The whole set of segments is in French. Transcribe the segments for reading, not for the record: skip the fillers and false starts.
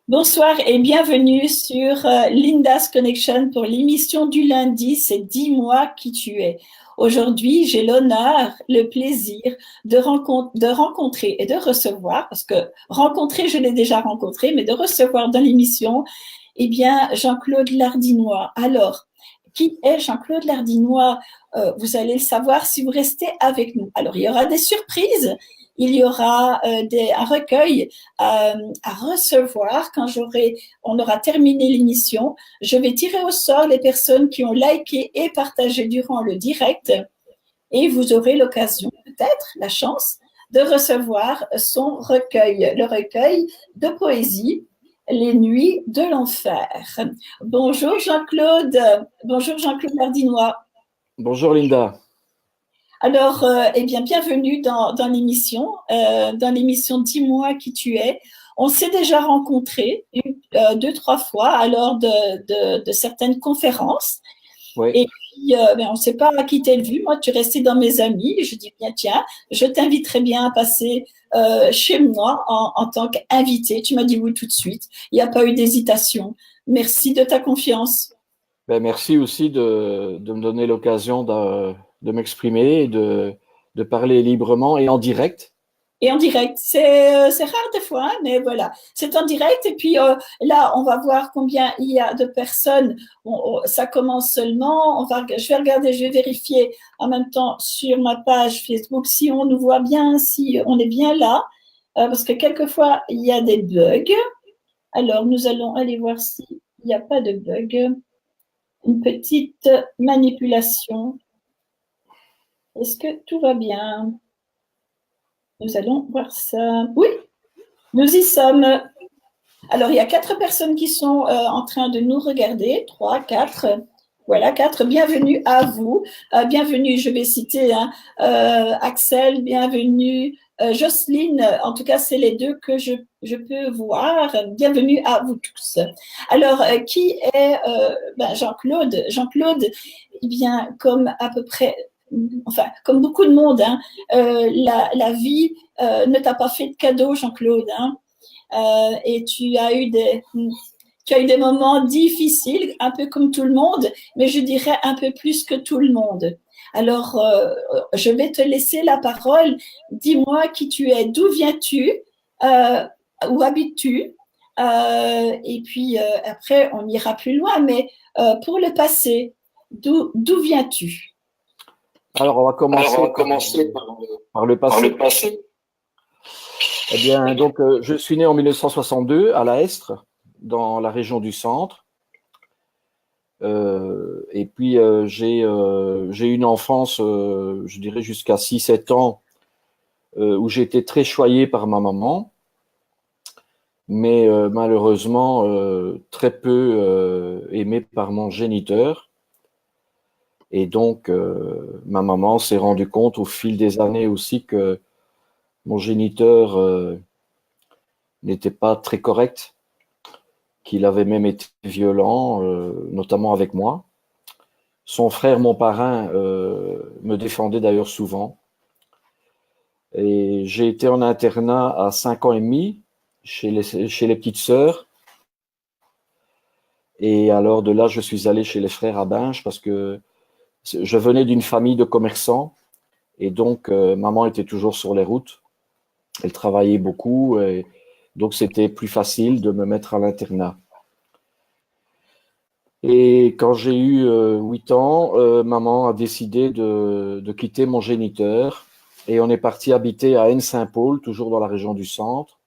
Bonsoir et bienvenue sur Linda's Connection pour l'émission du lundi, c'est Dis-moi qui tu es. Aujourd'hui, j'ai l'honneur, le plaisir de rencontrer et de recevoir, parce que rencontrer, je l'ai déjà rencontré, mais de recevoir dans l'émission, eh bien, Jean-Claude Lardinois. Alors, qui est Jean-Claude Lardinois? Vous allez le savoir si vous restez avec nous. Alors, il y aura des surprises, il y aura un recueil à recevoir quand on aura terminé l'émission. Je vais tirer au sort les personnes qui ont liké et partagé durant le direct et vous aurez l'occasion, peut-être, la chance, de recevoir son recueil, le recueil de poésie Les Nuits de l'Enfer. Bonjour Jean-Claude, bonjour Jean-Claude Lardinois. Bonjour Linda. Alors, eh bien, bienvenue dans l'émission Dis-moi qui tu es. On s'est déjà rencontrés deux, trois fois à l'heure de certaines conférences. Oui, Et puis, ben, on ne s'est pas quitté de vue. Moi, tu restais dans mes amis. Je dis, bien, tiens, je t'inviterai bien à passer chez moi en tant qu'invité. Tu m'as dit oui tout de suite. Il n'y a pas eu d'hésitation. Merci de ta confiance. merci aussi de me donner l'occasion de m'exprimer et de parler librement et en direct. Et en direct, c'est rare des fois, hein, mais voilà, c'est en direct. Et puis là, on va voir combien il y a de personnes. Ça commence seulement. Je vais regarder, je vais vérifier en même temps sur ma page Facebook si on nous voit bien, si on est bien là, parce que quelquefois il y a des bugs. Alors nous allons aller voir s'il n'y a pas de bug. Une petite manipulation. Est-ce que tout va bien? Nous allons voir ça. Oui, nous y sommes. Alors, il y a 4 personnes qui sont en train de nous regarder. 3, 4. Voilà, 4. Bienvenue à vous. Bienvenue, je vais citer hein, Axel, bienvenue. Jocelyne, en tout cas, c'est les deux que je peux voir. Bienvenue à vous tous. Alors, qui est Jean-Claude? Jean-Claude, eh bien, comme à peu près, enfin, comme beaucoup de monde, hein, la vie ne t'a pas fait de cadeau, Jean-Claude. Hein. Et tu as eu des moments difficiles, un peu comme tout le monde, mais je dirais un peu plus que tout le monde. Alors, je vais te laisser la parole. Dis-moi qui tu es, d'où viens-tu, euh, où habites-tu, et puis après, on ira plus loin, mais pour le passé, d'où viens-tu? Alors, on va Alors, on commencer va commencer par le par passé. le passé. Eh bien, donc, je suis né en 1962 à La Hestre, dans la région du Centre. Et puis, j'ai eu une enfance, je dirais, jusqu'à 6, 7 ans, où j'ai été très choyé par ma maman, mais malheureusement, très peu aimé par mon géniteur. Et donc, ma maman s'est rendue compte au fil des années aussi que mon géniteur n'était pas très correct, qu'il avait même été violent, notamment avec moi. Son frère, mon parrain, me défendait d'ailleurs souvent. Et j'ai été en internat à 5 ans et demi chez les petites sœurs. Et alors de là, je suis allé chez les frères à Binge parce que je venais d'une famille de commerçants. Et donc, maman était toujours sur les routes. Elle travaillait beaucoup. Et donc, c'était plus facile de me mettre à l'internat. Et quand j'ai eu 8 ans, maman a décidé de quitter mon géniteur. Et on est parti habiter à Aisne-Saint-Paul, toujours dans la région du Centre,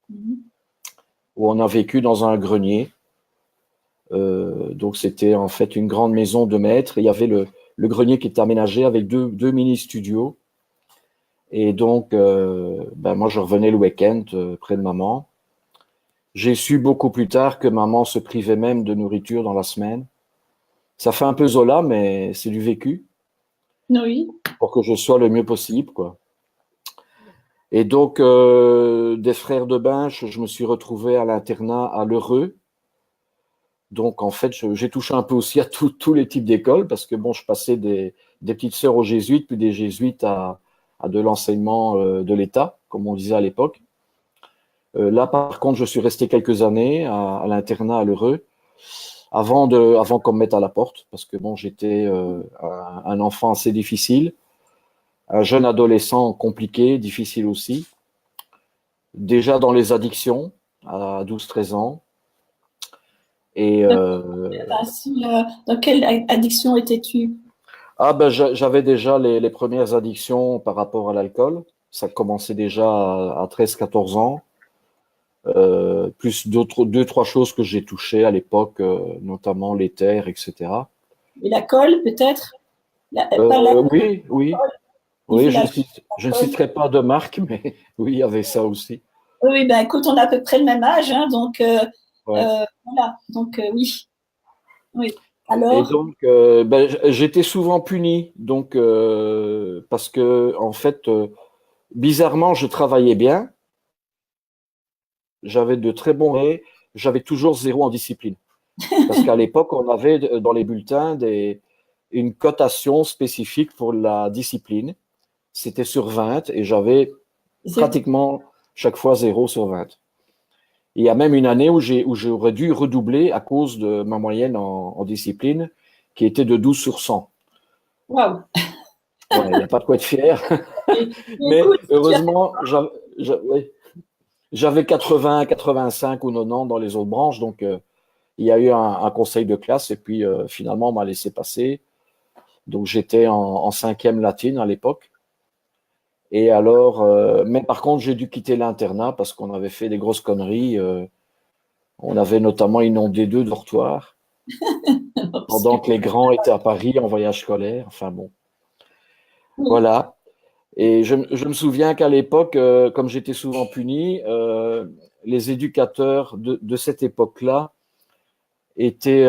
où on a vécu dans un grenier. Donc, c'était en fait une grande maison de maître. Il y avait le grenier qui était aménagé avec deux mini-studios. Et donc, moi, je revenais le week-end près de maman. J'ai su beaucoup plus tard que maman se privait même de nourriture dans la semaine. Ça fait un peu Zola, mais c'est du vécu Oui. pour que je sois le mieux possible, quoi. Et donc, des frères de Binche, je me suis retrouvé à l'internat à Lheureux. Donc, en fait, j'ai touché un peu aussi à tous les types d'écoles parce que, bon, je passais des petites sœurs aux jésuites, puis des jésuites à de l'enseignement de l'État, comme on disait à l'époque. Là, par contre, je suis resté quelques années à l'internat à l'Heureux avant qu'on me mette à la porte, parce que bon, j'étais un enfant assez difficile, un jeune adolescent compliqué, difficile aussi, déjà dans les addictions à 12-13 ans. Et dans quelle addiction étais-tu? j'avais déjà les premières addictions par rapport à l'alcool. Ça commençait déjà à 13-14 ans. Plus deux, trois choses que j'ai touchées à l'époque, notamment l'éther, etc. Et la colle, peut-être? Pas la Oui, oui, oui, niveau la je ne colle. citerai pas de marque, mais oui, il y avait ça aussi. Oui, ben écoute, on a à peu près le même âge, hein, donc Ouais. voilà. Donc oui, oui. Et Alors, donc, j'étais souvent puni, donc parce que en fait, bizarrement, je travaillais bien, j'avais de très bons résultats, j'avais toujours 0 en discipline. Parce qu'à l'époque, on avait dans les bulletins une cotation spécifique pour la discipline. C'était sur 20 et j'avais pratiquement chaque fois 0 sur 20. Il y a même une année où j'aurais dû redoubler à cause de ma moyenne en discipline qui était de 12 sur 100. waouh. Ouais, il n'y a pas de quoi être fier. Mais Écoute, heureusement, j'avais 80, 85 ou 90 dans les autres branches. Donc, il y a eu un conseil de classe et puis finalement, on m'a laissé passer. Donc, j'étais en 5e latine à l'époque. Et alors, mais par contre, j'ai dû quitter l'internat parce qu'on avait fait des grosses conneries. On avait notamment inondé 2 dortoirs pendant que les grands étaient à Paris en voyage scolaire. Enfin bon, voilà. Et je me souviens qu'à l'époque, comme j'étais souvent puni, les éducateurs de cette époque-là étaient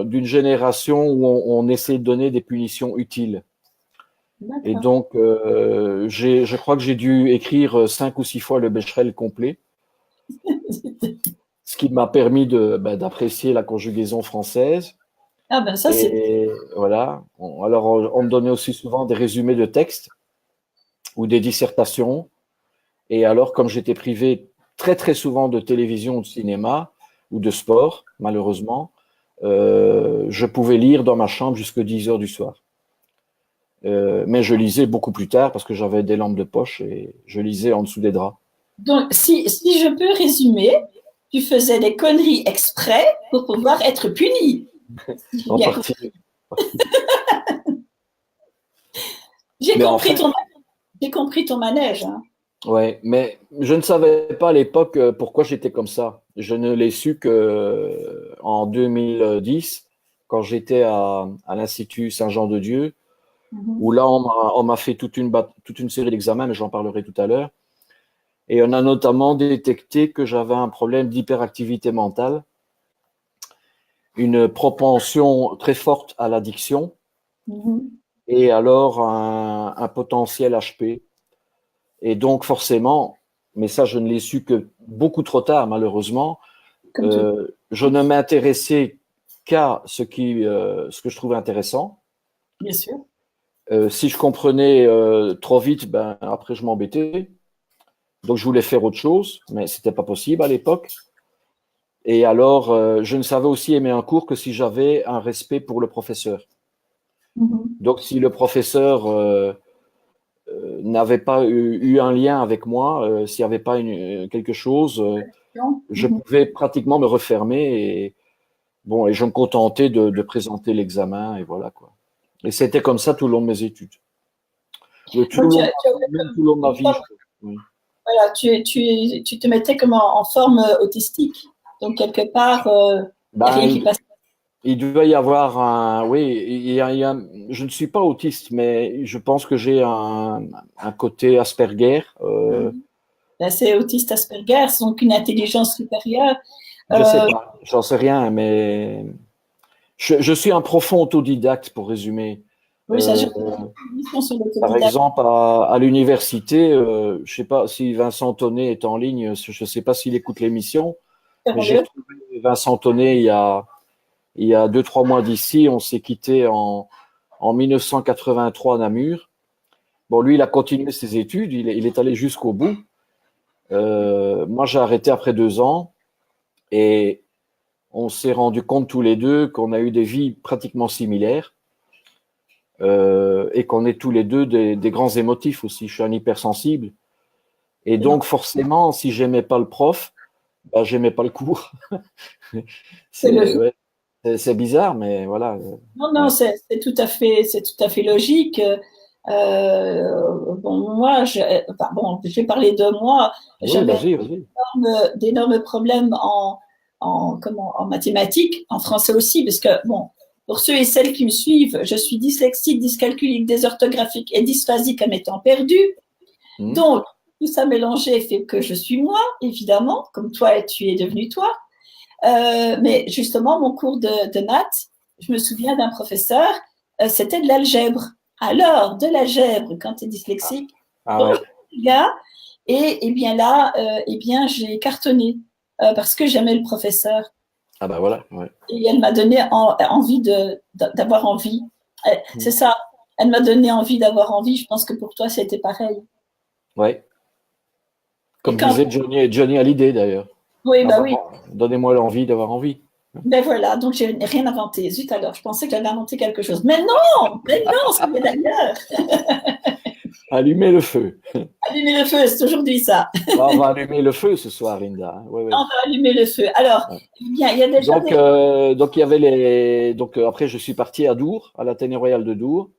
d'une génération où on essayait de donner des punitions utiles. Et d'accord. donc, je crois que j'ai dû écrire 5 ou 6 fois le Becherel complet, ce qui m'a permis d'apprécier la conjugaison française. Ah ben ça c'est Et voilà. Alors, on me donnait aussi souvent des résumés de textes ou des dissertations. Et alors, comme j'étais privé très très souvent de télévision ou de cinéma ou de sport, malheureusement, je pouvais lire dans ma chambre jusqu'à 10 heures du soir. Mais je lisais beaucoup plus tard parce que j'avais des lampes de poche et je lisais en dessous des draps. donc si je peux résumer, tu faisais des conneries exprès pour pouvoir être puni. J'ai En bien compris. partie. J'ai Mais compris enfin, ton j'ai compris ton manège, hein. ouais, mais je ne savais pas à l'époque pourquoi j'étais comme ça. Je ne l'ai su que en 2010, quand j'étais à l'Institut Saint-Jean-de-Dieu, où là, on m'a fait toute une série d'examens, mais j'en parlerai tout à l'heure. Et on a notamment détecté que j'avais un problème d'hyperactivité mentale, une propension très forte à l'addiction, Mhm. et alors un potentiel HP. Et donc, forcément, mais ça, je ne l'ai su que beaucoup trop tard, malheureusement, Comme tout. je ne m'intéressais qu'à ce que je trouvais intéressant. Bien sûr. Si je comprenais trop vite, ben, après, je m'embêtais. Donc, je voulais faire autre chose, mais c'était pas possible à l'époque. Et alors, je ne savais aussi aimer un cours que si j'avais un respect pour le professeur. Mhm. Donc, si le professeur n'avait pas eu un lien avec moi, s'il n'y avait pas quelque chose, je Mhm. pouvais pratiquement me refermer et bon, et je me contentais de présenter l'examen et voilà quoi. Et c'était comme ça tout le long de mes études. Tout le Donc, long, même tout le long de ma vie. Oui. voilà, tu te mettais comme en forme autistique. Donc, quelque part, il n'y a Ben, rien qui passe. il doit y avoir un. Oui, je ne suis pas autiste, mais je pense que j'ai un côté Asperger. Là, c'est autiste Asperger, donc une intelligence supérieure. Je sais pas, j'en sais rien, mais je suis un profond autodidacte pour résumer. Oui, ça, Euh, j'ai une émission sur Par l'autodidacte. exemple, à l'université, je sais pas si Vincent Tonnet est en ligne, je sais pas s'il écoute l'émission, mais j'ai retrouvé Vincent Tonnet il y a 2, 3 mois d'ici. On s'est quitté en 1983 à Namur. Bon, lui, il a continué ses études, il est allé jusqu'au bout. Moi, j'ai arrêté après 2 ans et on s'est rendu compte tous les deux qu'on a eu des vies pratiquement similaires et qu'on est tous les deux des grands émotifs aussi. Je suis un hypersensible. Et donc, forcément, si j'aimais pas le prof, bah, j'aimais pas le cours. C'est C'est logique. ouais, c'est bizarre, mais voilà. Non, non, Ouais. c'est tout à fait logique. Bon, moi, enfin, bon, je vais parler de moi. Oui, J'avais vas-y, vas-y. d'énormes problèmes en mathématiques, en français aussi, parce que, bon, pour ceux et celles qui me suivent, je suis dyslexique, dyscalculique, désorthographique et dysphasique à mes temps perdus. Hmm. Donc, tout ça mélangé fait que je suis moi, évidemment, comme toi, tu es devenu toi. Mais justement, mon cours de maths, je me souviens d'un professeur, c'était de l'algèbre. Alors, de l'algèbre, quand tu es Ah, dyslexique, ah oh, ouais. gars, et bien là, bien, j'ai cartonné parce que j'aimais le professeur. Ah bah voilà. Ouais. Et elle m'a donné envie d'avoir envie. Hmm. C'est ça, elle m'a donné envie d'avoir envie. Je pense que pour toi, c'était pareil. Ouais. Et Comme quand, disait Johnny Hallyday d'ailleurs. oui, bah oui, Donnez-moi l'envie d'avoir envie. ben voilà, donc j'ai rien inventé. Zut alors, je pensais que j'avais inventé quelque chose. Mais non, c'est d'ailleurs. Allumer le feu. Allumer le feu, c'est aujourd'hui ça. Bah, on va allumer le feu ce soir, Linda. Oui, On oui. va allumer le feu. Alors, Ouais. eh bien, il y a déjà Donc, des... il y avait les. Donc après, je suis parti à Dour, à l'Athénée Royal de Dour,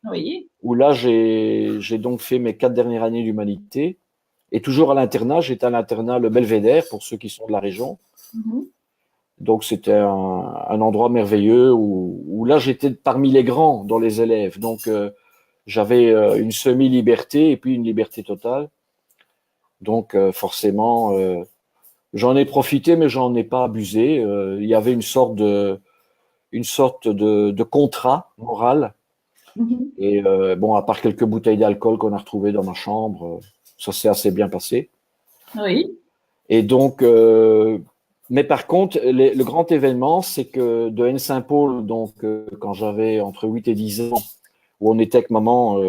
Oui. où là, j'ai donc fait mes 4 dernières années d'humanité. Et toujours à l'internat, j'étais à l'internat le Belvédère, pour ceux qui sont de la région. Mhm. Donc, c'était un endroit merveilleux où là, j'étais parmi les grands dans les élèves. Donc, j'avais une semi-liberté et puis une liberté totale. Donc, forcément, j'en ai profité, mais j'en ai pas abusé. Il y avait une sorte de contrat moral. Mhm. Et bon, à part quelques bouteilles d'alcool qu'on a retrouvées dans ma chambre, ça s'est assez bien passé. Oui. Et donc, mais par contre, le grand événement, c'est que de Haine-Saint-Paul, donc quand j'avais entre 8 et 10 ans, où on était avec maman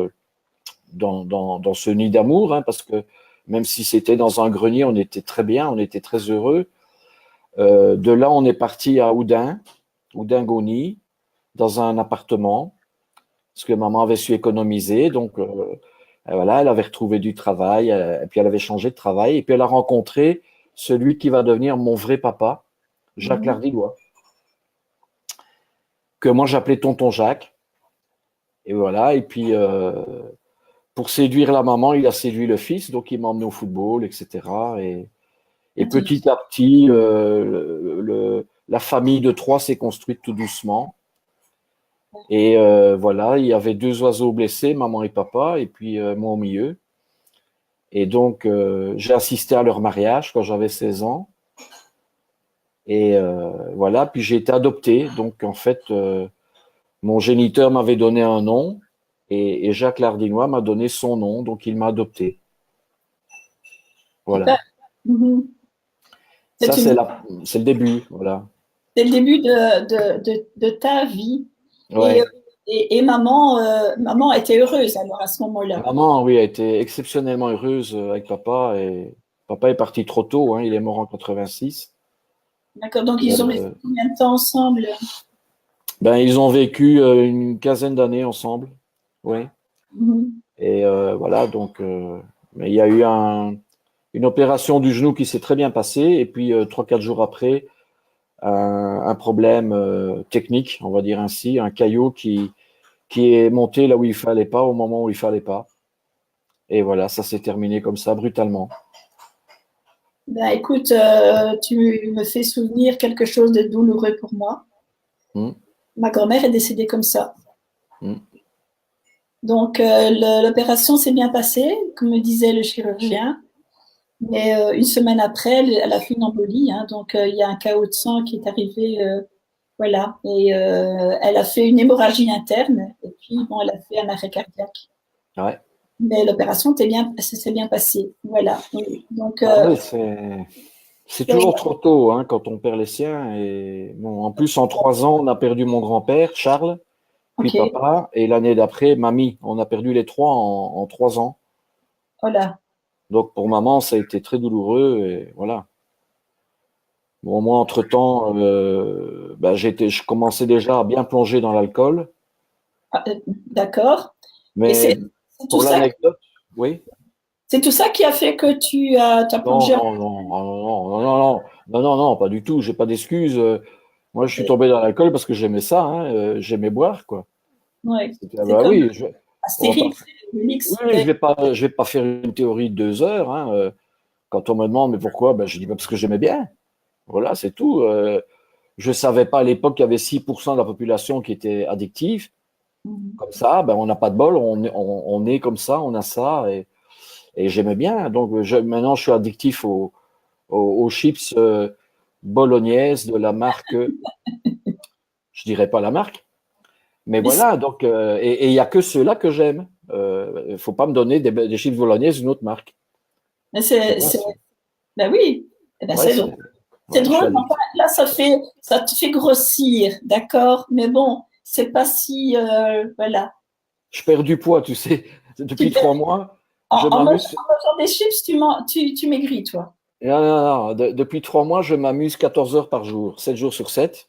dans ce nid d'amour, hein, parce que même si c'était dans un grenier, on était très bien, on était très heureux. De là, on est parti à Oudin-Goni, dans un appartement, parce que maman avait su économiser. Donc, voilà, elle avait retrouvé du travail, et puis elle avait changé de travail, et puis elle a rencontré celui qui va devenir mon vrai papa, Jacques Mhm. Lardillois, que moi j'appelais Tonton Jacques. Et voilà, et puis pour séduire la maman, il a séduit le fils, donc il m'a emmené au football, etc. Et petit à petit, la famille de trois s'est construite tout doucement. Et voilà, il y avait 2 oiseaux blessés, maman et papa, et puis moi au milieu. Et donc, j'ai assisté à leur mariage quand j'avais 16 ans. Et voilà, puis j'ai été adopté. Donc, en fait, mon géniteur m'avait donné un nom et Jacques Lardinois m'a donné son nom, donc il m'a adopté. Super. Voilà. Mhm. C'est Ça, une- c'est le début. Voilà. c'est le début de ta vie. Et, Ouais. maman était heureuse alors à ce moment-là. Maman, oui, a été exceptionnellement heureuse avec papa. Et papa est parti trop tôt, hein, il est mort en 86. D'accord, donc ils ont resté Euh, combien de temps ensemble? ben, ils ont vécu une quinzaine d'années ensemble. Oui. Mhm. Et voilà, donc, mais il y a eu une opération du genou qui s'est très bien passée. Et puis, 3, 4 jours après, un problème technique, on va dire ainsi, un caillot qui est monté là où il fallait pas, au moment où il fallait pas. Et voilà, ça s'est terminé comme ça, brutalement. Ben, écoute, tu me fais souvenir quelque chose de douloureux pour moi. Mm, Ma grand-mère est décédée comme ça. mm. Donc, l'opération s'est bien passée, comme me disait le chirurgien. Mais une semaine après, elle a fait une embolie. Hein, donc, il y a un chaos de sang qui est arrivé. Voilà. Et elle a fait une hémorragie interne. Et puis, bon, elle a fait un arrêt cardiaque. Ouais. Mais l'opération s'est bien passée. Voilà. Oui. Donc, Ah oui, c'est toujours trop tôt hein, quand on perd les siens. Et bon, en plus, en 3 ans, on a perdu mon grand-père, Charles, puis OK. papa, et l'année d'après, mamie. On a perdu les trois en 3 ans. Voilà. Donc, pour maman, ça a été très douloureux et voilà. Bon, moi, entre-temps, je commençais déjà à bien plonger dans l'alcool, Ah, d'accord. Et mais c'est tout pour ça, l'anecdote, oui. c'est tout ça qui a fait que t'as Non, plongé. non, non, non, non, non, non, non, non, non, pas du tout. J'ai pas d'excuses. Moi, je suis tombé dans l'alcool parce que j'aimais ça, hein, j'aimais boire, quoi. Ouais. Ah C'est bah comme oui, on va pas, Astérix, Obélix. oui, je vais pas faire une théorie de 2 heures. Hein, quand on me demande mais pourquoi, ben, je dis bah, parce que j'aimais bien. Voilà, c'est tout. Je savais pas à l'époque qu'il y avait 6% de la population qui était addictive. Mhm. Comme ça, ben, on n'a pas de bol, on est comme ça, on a ça, et j'aimais bien. Donc maintenant, je suis addictif aux chips bolognaises de la marque, je dirais pas la marque, mais Mais voilà. Donc, et il y a que ceux-là que j'aime. Il faut pas me donner des chips bolognaises d'une autre marque. mais Tu vois, ben oui, eh ben ouais, c'est drôle. C'est ouais, je suis drôle, mais enfin, addictif. là, ça te fait grossir, d'accord? Mais bon, c'est pas si, voilà. Je perds du poids, tu sais. Tu Depuis peux- 3 mois, en, je en mangeant m'amuse. en mangeant des chips, tu maigris, toi. Non, non, non. Depuis 3 mois, je m'amuse 14 heures par jour, 7 jours sur 7.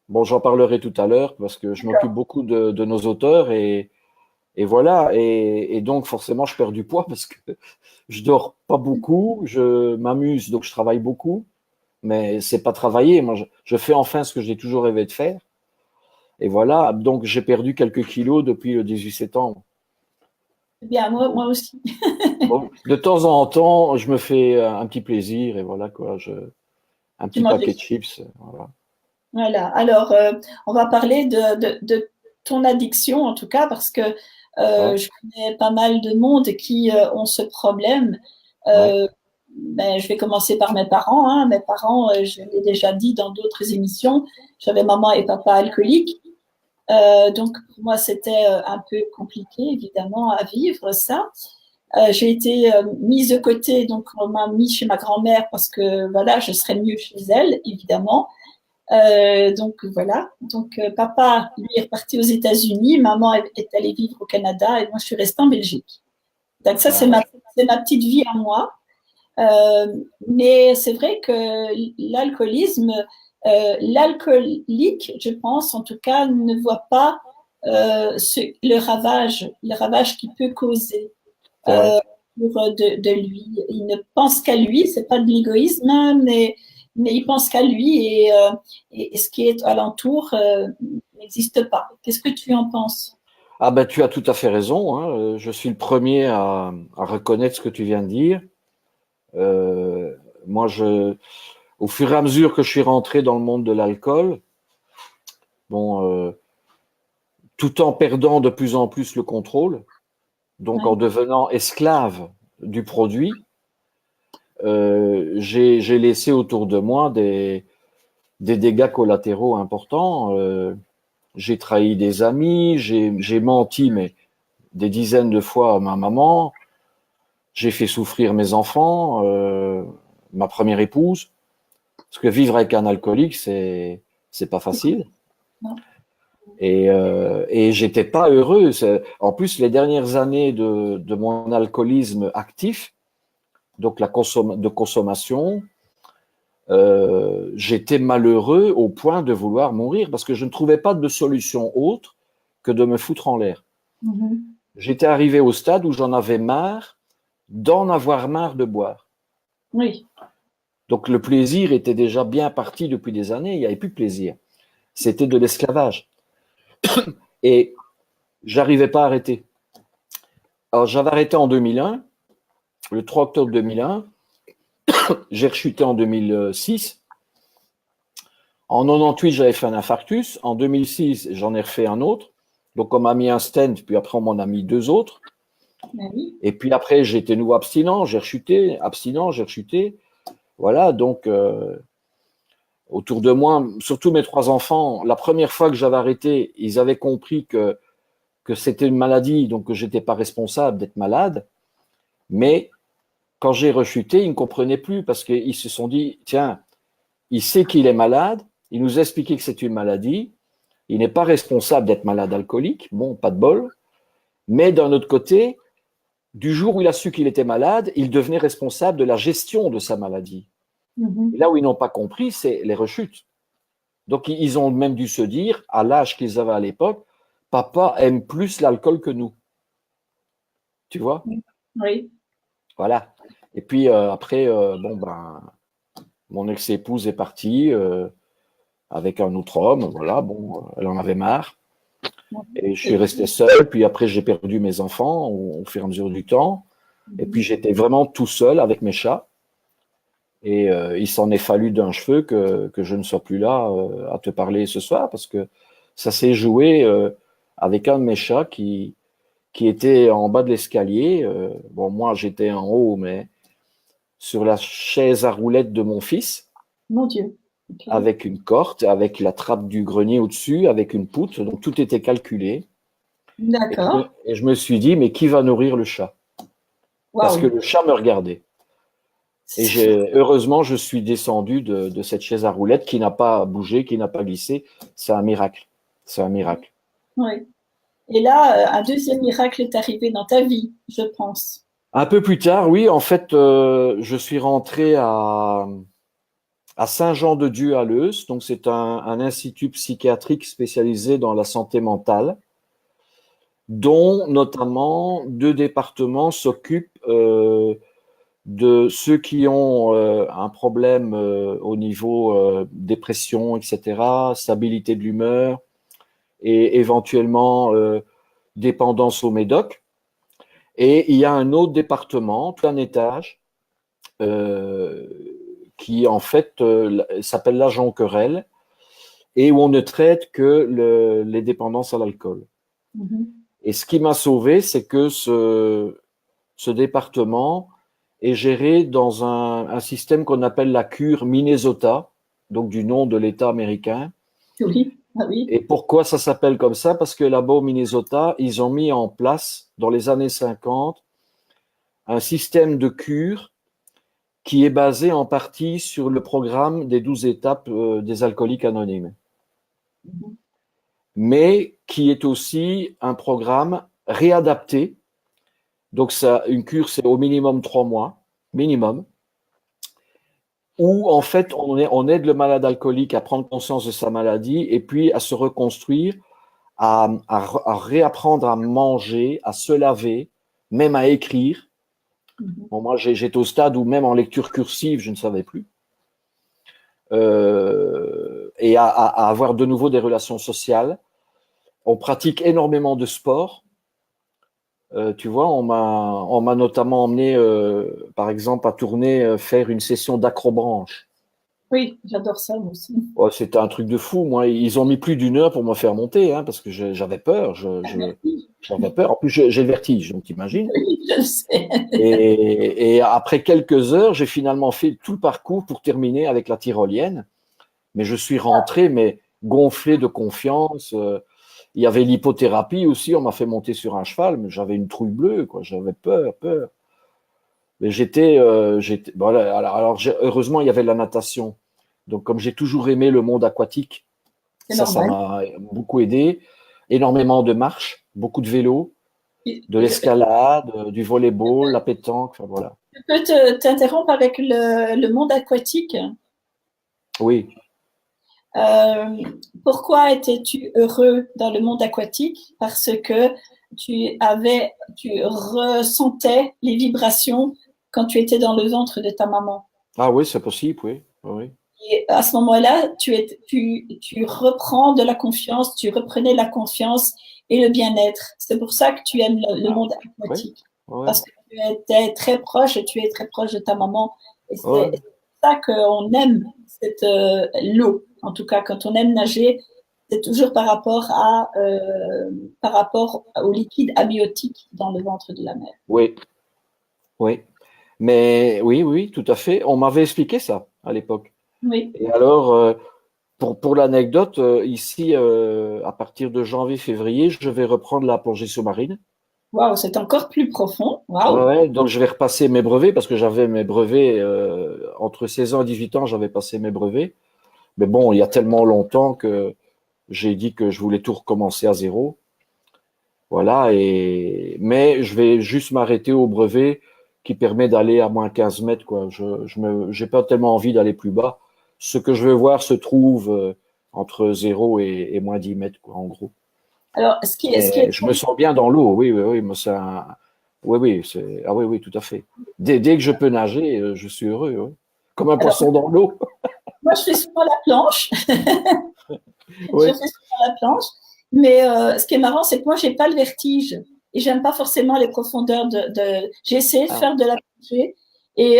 Bon, j'en parlerai tout à l'heure parce que je m'occupe beaucoup de nos auteurs et voilà. Et donc, forcément, je perds du poids parce que je dors pas beaucoup, je m'amuse, donc je travaille beaucoup, mais c'est pas travailler. Moi, je fais enfin ce que j'ai toujours rêvé de faire. Et voilà. Donc, j'ai perdu quelques kilos depuis le 18 septembre. Eh bien, Donc, moi aussi. bon, de temps en temps, je me fais un petit plaisir et voilà quoi. Un Tu petit manges paquet des de chips. Voilà. Voilà. Alors, on va parler de ton addiction, en tout cas, parce que Ouais, je connais pas mal de monde qui ont ce problème. ouais, Euh, ben, je vais commencer par mes parents. Hein. Mes parents, je l'ai déjà dit dans d'autres émissions, j'avais maman et papa alcooliques. Donc, pour moi, c'était un peu compliqué, évidemment, à vivre ça. J'ai été mise de côté, donc on m'a mis chez ma grand-mère parce que voilà, je serais mieux chez elle, évidemment. Donc voilà. Donc papa, lui, est reparti aux États-Unis, maman est allée vivre au Canada et moi je suis restée en Belgique. Donc ça ah ouais. c'est ma petite vie à moi. Euh, mais c'est vrai que l'alcoolisme, l'alcoolique, je pense en tout cas, ne voit pas le ravage qu'il peut causer C'est vrai. de lui. Il ne pense qu'à lui, c'est pas de l'égoïsme, hein, mais il pense qu'à lui et ce qui est alentour n'existe pas. Qu'est-ce que tu en penses? Ah ben, tu as tout à fait raison. Hein. Je suis le premier à reconnaître ce que tu viens de dire. Euh, moi, au fur et à mesure que je suis rentré dans le monde de l'alcool, bon, tout en perdant de plus en plus le contrôle, donc en Oui, devenant esclave du produit, j'ai laissé autour de moi des dégâts collatéraux importants. J'ai trahi des amis, j'ai menti, mais des dizaines de fois à ma maman. J'ai fait souffrir mes enfants, ma première épouse, parce que vivre avec un alcoolique, c'est pas facile. non. Et j'étais pas heureux. En plus, les dernières années de mon alcoolisme actif, donc de consommation, j'étais malheureux au point de vouloir mourir parce que je ne trouvais pas de solution autre que de me foutre en l'air. Mhm. J'étais arrivé au stade où j'en avais marre d'en avoir marre de boire. Oui, Donc le plaisir était déjà bien parti depuis des années, il n'y avait plus de plaisir. C'était de l'esclavage. Et j'arrivais pas à arrêter. Alors j'avais arrêté en 2001, le 3 octobre 2001, j'ai rechuté en 2006. En 98, j'avais fait un infarctus. En 2006, j'en ai refait un autre. Donc on m'a mis un stent, puis après on m'en a mis 2 autres. ben oui. Et puis après, j'ai été nouveau abstinent, j'ai rechuté, abstinent, j'ai rechuté. Voilà, donc autour de moi, surtout mes 3 enfants, la première fois que j'avais arrêté, ils avaient compris que c'était une maladie, donc que j'étais pas responsable d'être malade. Mais quand j'ai rechuté, ils ne comprenaient plus parce qu'ils se sont dit, tiens, il sait qu'il est malade, il nous a expliqué que c'est une maladie, il n'est pas responsable d'être malade alcoolique, bon, pas de bol. Mais d'un autre côté, du jour où il a su qu'il était malade, il devenait responsable de la gestion de sa maladie. Et là où ils n'ont pas compris, c'est les rechutes. Donc, ils ont même dû se dire, à l'âge qu'ils avaient à l'époque, papa aime plus l'alcool que nous. Tu vois? Oui. Voilà. Et puis après, bon ben, mon ex-épouse est partie avec un autre homme. Voilà, bon, elle en avait marre. Et je suis resté seul. Puis après, j'ai perdu mes enfants au fur et à mesure du temps. Et puis j'étais vraiment tout seul avec mes chats. Et il s'en est fallu d'un cheveu que je ne sois plus là à te parler ce soir parce que ça s'est joué avec un de mes chats qui était en bas de l'escalier. Bon, moi, j'étais en haut, mais sur la chaise à roulettes de mon fils, Mon Dieu. Okay. avec une corde, avec la trappe du grenier au-dessus, avec une poutre. Donc, tout était calculé. D'accord. Et je me suis dit, mais qui va nourrir le chat? Parce que le chat me regardait. Et heureusement, je suis descendu de cette chaise à roulettes qui n'a pas bougé, qui n'a pas glissé. C'est un miracle. C'est un miracle. Oui. Et là, un deuxième miracle est arrivé dans ta vie, je pense. Un peu plus tard, oui, en fait, je suis rentré à Saint-Jean-de-Dieu à Leuze. Donc, c'est un institut psychiatrique spécialisé dans la santé mentale, dont notamment 2 départements s'occupent de ceux qui ont un problème au niveau dépression, etc., stabilité de l'humeur et éventuellement dépendance au médoc. Et il y a un autre département, tout un étage, qui en fait s'appelle l'agent querelle et où on ne traite que les dépendances à l'alcool. Et ce qui m'a sauvé, c'est que ce département est géré dans un système qu'on appelle la cure Minnesota, donc du nom de l'État américain. Oui. Ah oui. Et pourquoi ça s'appelle comme ça? Parce que là-bas au Minnesota, ils ont mis en place, dans les années 50, un système de cure qui est basé en partie sur le programme des 12 étapes des alcooliques anonymes. Mais qui est aussi un programme réadapté. Donc, ça, une cure, c'est au minimum 3 mois, minimum, où en fait, on aide le malade alcoolique à prendre conscience de sa maladie et puis à se reconstruire, à réapprendre à manger, à se laver, même à écrire. Bon, moi, j'étais au stade où même en lecture cursive, je ne savais plus. Et à avoir de nouveau des relations sociales. On pratique énormément de sport. Tu vois, on m'a notamment emmené, par exemple, à tourner, faire une session d'acrobranche. Oui, j'adore ça, moi aussi. Oh, c'était un truc de fou. Moi, ils ont mis plus d'1 heure pour me faire monter, hein, parce que j'avais peur. J'avais peur. En plus, j'ai le vertige, donc t'imagines. Oui, je sais. Et après quelques heures, j'ai finalement fait tout le parcours pour terminer avec la tyrolienne. Mais je suis rentré, mais gonflé de confiance. Il y avait l'hypothérapie aussi. On m'a fait monter sur un cheval, mais j'avais une trouille bleue, quoi. J'avais peur. Mais voilà. Alors, heureusement, il y avait la natation. Donc, comme j'ai toujours aimé le monde aquatique, ça m'a beaucoup aidé. Énormément de marches, beaucoup de vélo, de l'escalade, du volleyball, la pétanque. Enfin, voilà. Je peux t'interrompre avec le monde aquatique? Oui. Pourquoi étais-tu heureux dans le monde aquatique? Parce que tu ressentais les vibrations quand tu étais dans le ventre de ta maman. Ah oui, c'est possible, oui. Oui. Et à ce moment-là, tu reprends de la confiance, tu reprenais la confiance et le bien-être. C'est pour ça que tu aimes le monde aquatique. Oui. Parce que tu étais très proche et tu es très proche de ta maman. Et c'est pour ça qu'on aime l'eau. En tout cas, quand on aime nager, c'est toujours par rapport au liquide amniotique dans le ventre de la mer. Oui. Oui. Mais oui, tout à fait. On m'avait expliqué ça à l'époque. Oui. Et alors, pour l'anecdote, ici, à partir de janvier-février, je vais reprendre la plongée sous-marine. Waouh, c'est encore plus profond. Waouh. Ouais, donc je vais repasser mes brevets parce que j'avais mes brevets entre 16 ans et 18 ans, j'avais passé mes brevets. Mais bon, il y a tellement longtemps que j'ai dit que je voulais tout recommencer à zéro. Voilà, mais je vais juste m'arrêter au brevet qui permet d'aller à moins 15 mètres, quoi. J'ai pas tellement envie d'aller plus bas. Ce que je veux voir se trouve entre 0 et moins 10 mètres, quoi, en gros. Alors, ce qui est Je me sens bien dans l'eau, oui, oui, oui. Moi, oui, oui, ah oui, oui, tout à fait. Dès que je peux nager, je suis heureux, oui. Comme un alors, poisson dans l'eau. moi, je fais souvent la planche. Je Oui. fais souvent la planche. Mais ce qui est marrant, c'est que moi, j'ai pas le vertige et j'aime pas forcément les profondeurs J'ai essayé de Ah, faire de la plongée et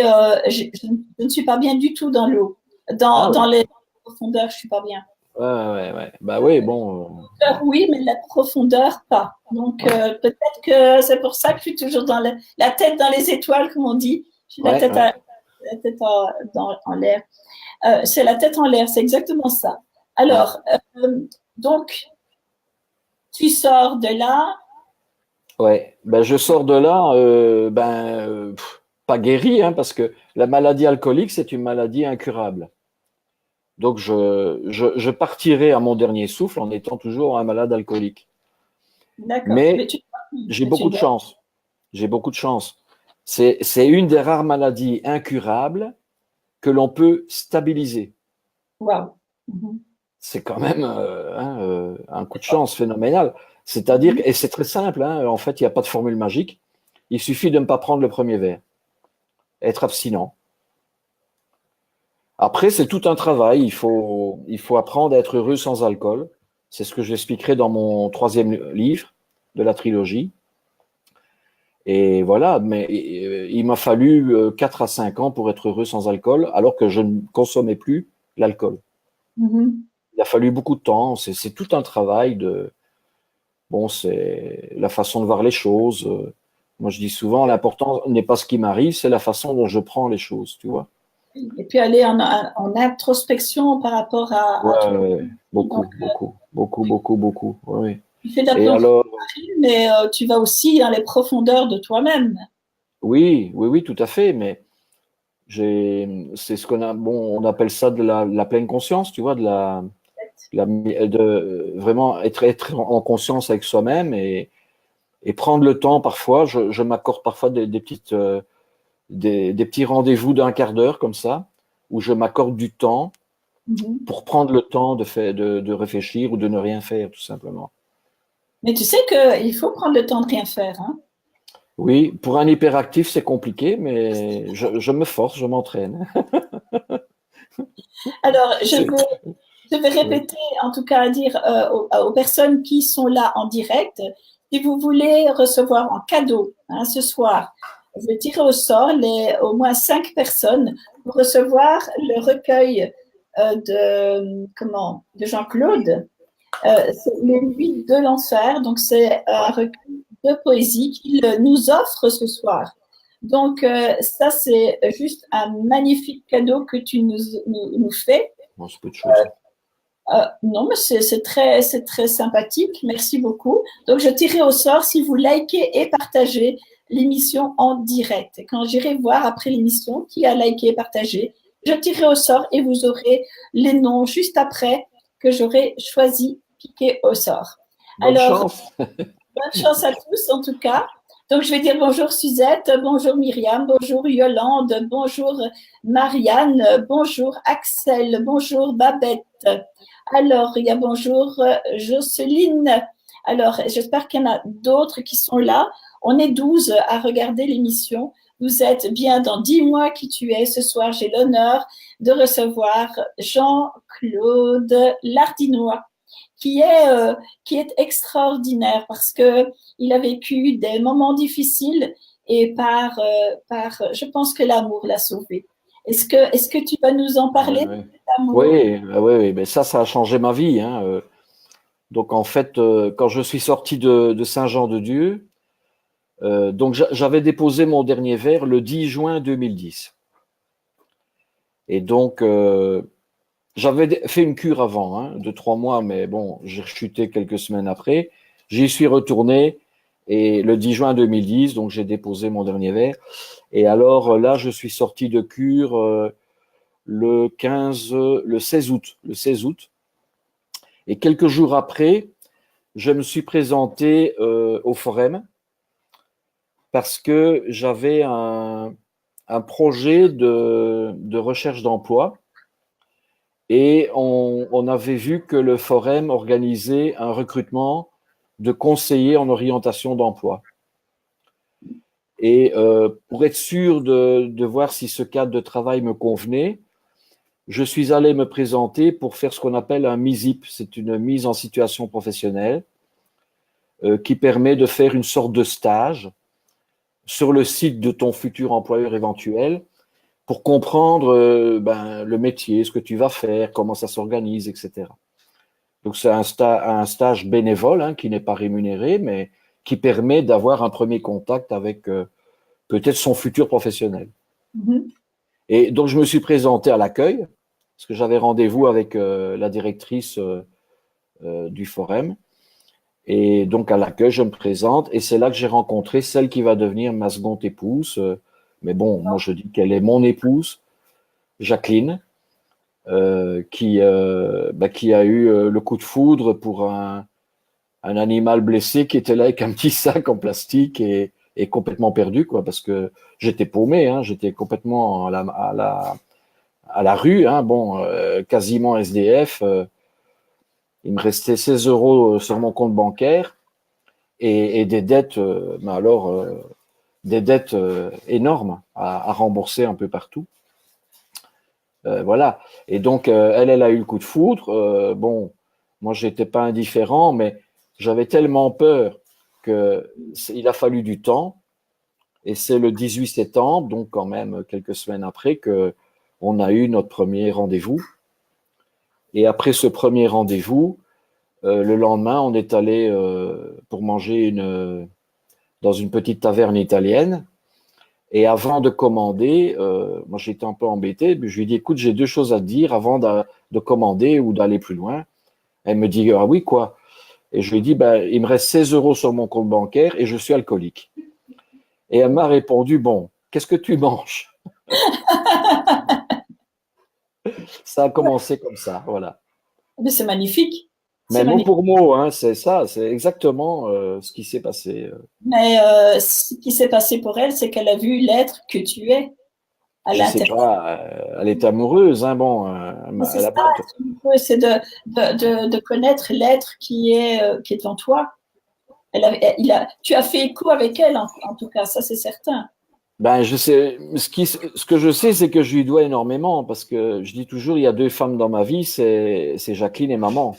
je ne suis pas bien du tout dans l'eau. ah Dans ouais. les profondeurs, je suis pas bien. Ouais, ouais, ouais. Bah oui, bon. Ouais, Oui, mais la profondeur, pas. Donc, ouais, peut-être que c'est pour ça que je suis toujours dans la tête dans les étoiles, comme on dit. J'ai ouais, ouais. la tête en l'air. C'est la tête en l'air, c'est exactement ça. Ouais. Alors, donc, tu sors de là. Ouais. Ben, je sors de là, pas guéri, hein, parce que la maladie alcoolique, c'est une maladie incurable. Donc, je partirai à mon dernier souffle en étant toujours un malade alcoolique. D'accord. Mais j'ai Mais tu beaucoup de dois. chance. J'ai beaucoup de chance. C'est une des rares maladies incurables que l'on peut stabiliser. Waouh. Mhm. C'est quand même un coup de chance phénoménal. C'est-à-dire, et c'est très simple, hein, en fait, il n'y a pas de formule magique. Il suffit de ne pas prendre le premier verre, être abstinent. Après, c'est tout un travail. Il faut apprendre à être heureux sans alcool. C'est ce que j'expliquerai dans mon troisième livre de la trilogie. Et voilà, mais il m'a fallu 4 à 5 ans pour être heureux sans alcool, alors que je ne consommais plus l'alcool. Mhm. Il a fallu beaucoup de temps. C'est tout un travail de, bon, c'est la façon de voir les choses. Moi, je dis souvent, l'important n'est pas ce qui m'arrive, c'est la façon dont je prends les choses, tu vois. Et puis aller en introspection par rapport à Ouais, toi. ouais, Donc, beaucoup, beaucoup, beaucoup, beaucoup, beaucoup. Ouais, ouais. tu fais de la Et plongée, alors, mais tu vas aussi dans les profondeurs de toi-même. oui, oui, oui, tout à fait, mais c'est ce qu'on a, bon, on appelle ça de la pleine conscience, tu vois, de vraiment être en conscience avec soi-même et prendre le temps parfois. Je m'accorde parfois des petites, des petits rendez-vous d'un quart d'heure comme ça, où je m'accorde du temps Mhm. pour prendre le temps de réfléchir ou de ne rien faire, tout simplement. Mais tu sais qu'il faut prendre le temps de rien faire, hein. Oui, pour un hyperactif, c'est compliqué, mais je me force, je m'entraîne. Alors, C'est- je vais Oui, répéter, en tout cas, à dire aux personnes qui sont là en direct, si vous voulez recevoir en cadeau hein, ce soir, je vais tirer au sort au moins 5 personnes pour recevoir le recueil de Jean-Claude. C'est Les Nuits de l'Enfer. Donc, c'est un ouais. recueil de poésie qu'il nous offre ce soir. Donc, ça, c'est juste un magnifique cadeau que tu nous fais. Bon, c'est peu de choses. Non, mais c'est très sympathique. Merci beaucoup. Donc, je tirerai au sort si vous likez et partagez l'émission en direct. Et quand j'irai voir après l'émission qui a liké et partagé, je tirerai au sort et vous aurez les noms juste après que j'aurai choisi piqué au sort. Bonne Alors, chance. bonne chance à tous en tout cas. Donc, je vais dire bonjour Suzette, bonjour Myriam, bonjour Yolande, bonjour Marianne, bonjour Axel, bonjour Babette. Alors, il y a bonjour Jocelyne. Alors, j'espère qu'il y en a d'autres qui sont là. On est 12 à regarder l'émission. Vous êtes bien dans 10 mois qui tu es. Ce soir, j'ai l'honneur de recevoir Jean-Claude Lardinois, qui est extraordinaire parce que il a vécu des moments difficiles et je pense que l'amour l'a sauvé. Est-ce que tu vas nous en Ouais, parler de ouais. cet amour? Oui, oui, oui, mais ça a changé ma vie, hein. Donc en fait, quand je suis sorti de Saint-Jean-de-Dieu, donc j'avais déposé mon dernier verre le 10 juin 2010. Et donc j'avais fait une cure avant, hein, de 3 mois, mais bon, j'ai rechuté quelques semaines après. J'y suis retourné et le 10 juin 2010, donc j'ai déposé mon dernier verre. Et alors là, je suis sorti de cure le 16 août. Le 16 août. Et quelques jours après, je me suis présenté au Forum parce que j'avais un projet de recherche d'emploi et on avait vu que le Forum organisait un recrutement de conseillers en orientation d'emploi. Et pour être sûr de voir si ce cadre de travail me convenait, je suis allé me présenter pour faire ce qu'on appelle un MISIP. C'est une mise en situation professionnelle qui permet de faire une sorte de stage sur le site de ton futur employeur éventuel pour comprendre le métier, ce que tu vas faire, comment ça s'organise, etc. Donc c'est un stage bénévole hein, qui n'est pas rémunéré, mais qui permet d'avoir un premier contact avec peut-être son futur professionnel. Mhm. Et donc je me suis présenté à l'accueil, parce que j'avais rendez-vous avec la directrice du Forum. Et donc, à l'accueil, je me présente et c'est là que j'ai rencontré celle qui va devenir ma seconde épouse. Mais bon, moi, je dis qu'elle est mon épouse, Jacqueline, qui a eu le coup de foudre pour un animal blessé qui était là avec un petit sac en plastique et complètement perdu, quoi, parce que j'étais paumé, hein, j'étais complètement à la rue, hein, bon, quasiment SDF. Il me restait 16 euros sur mon compte bancaire. Et des dettes, mais alors des dettes énormes à rembourser un peu partout. Voilà. Et donc elle a eu le coup de foudre. Bon, moi j'étais pas indifférent, mais j'avais tellement peur que il a fallu du temps. Et c'est le 18 septembre, donc quand même quelques semaines après, que on a eu notre premier rendez-vous. Et après ce premier rendez-vous, le lendemain, on est allé pour manger dans une petite taverne italienne. Et avant de commander, moi j'étais un peu embêté, mais je lui ai dit, écoute, j'ai deux choses à te dire avant de commander ou d'aller plus loin. Elle me dit, ah oui, quoi? Et je lui ai dit, il me reste 16 euros sur mon compte bancaire et je suis alcoolique. Et elle m'a répondu, bon, qu'est-ce que tu manges? Ça a commencé comme ça, voilà. Mais c'est magnifique. Mais C'est mot magnifique. pour mot, hein, c'est ça, c'est exactement ce qui s'est passé. Mais ce qui s'est passé pour elle, c'est qu'elle a vu l'être que tu es à Je sais l'intérieur. pas, elle est amoureuse, hein, bon, C'est elle ça, a pas. c'est de connaître l'être qui est en toi. Tu as fait écho avec elle, en tout cas, ça c'est certain. Ben, je sais, ce que je sais, c'est que je lui dois énormément parce que je dis toujours, il y a deux femmes dans ma vie, c'est Jacqueline et maman.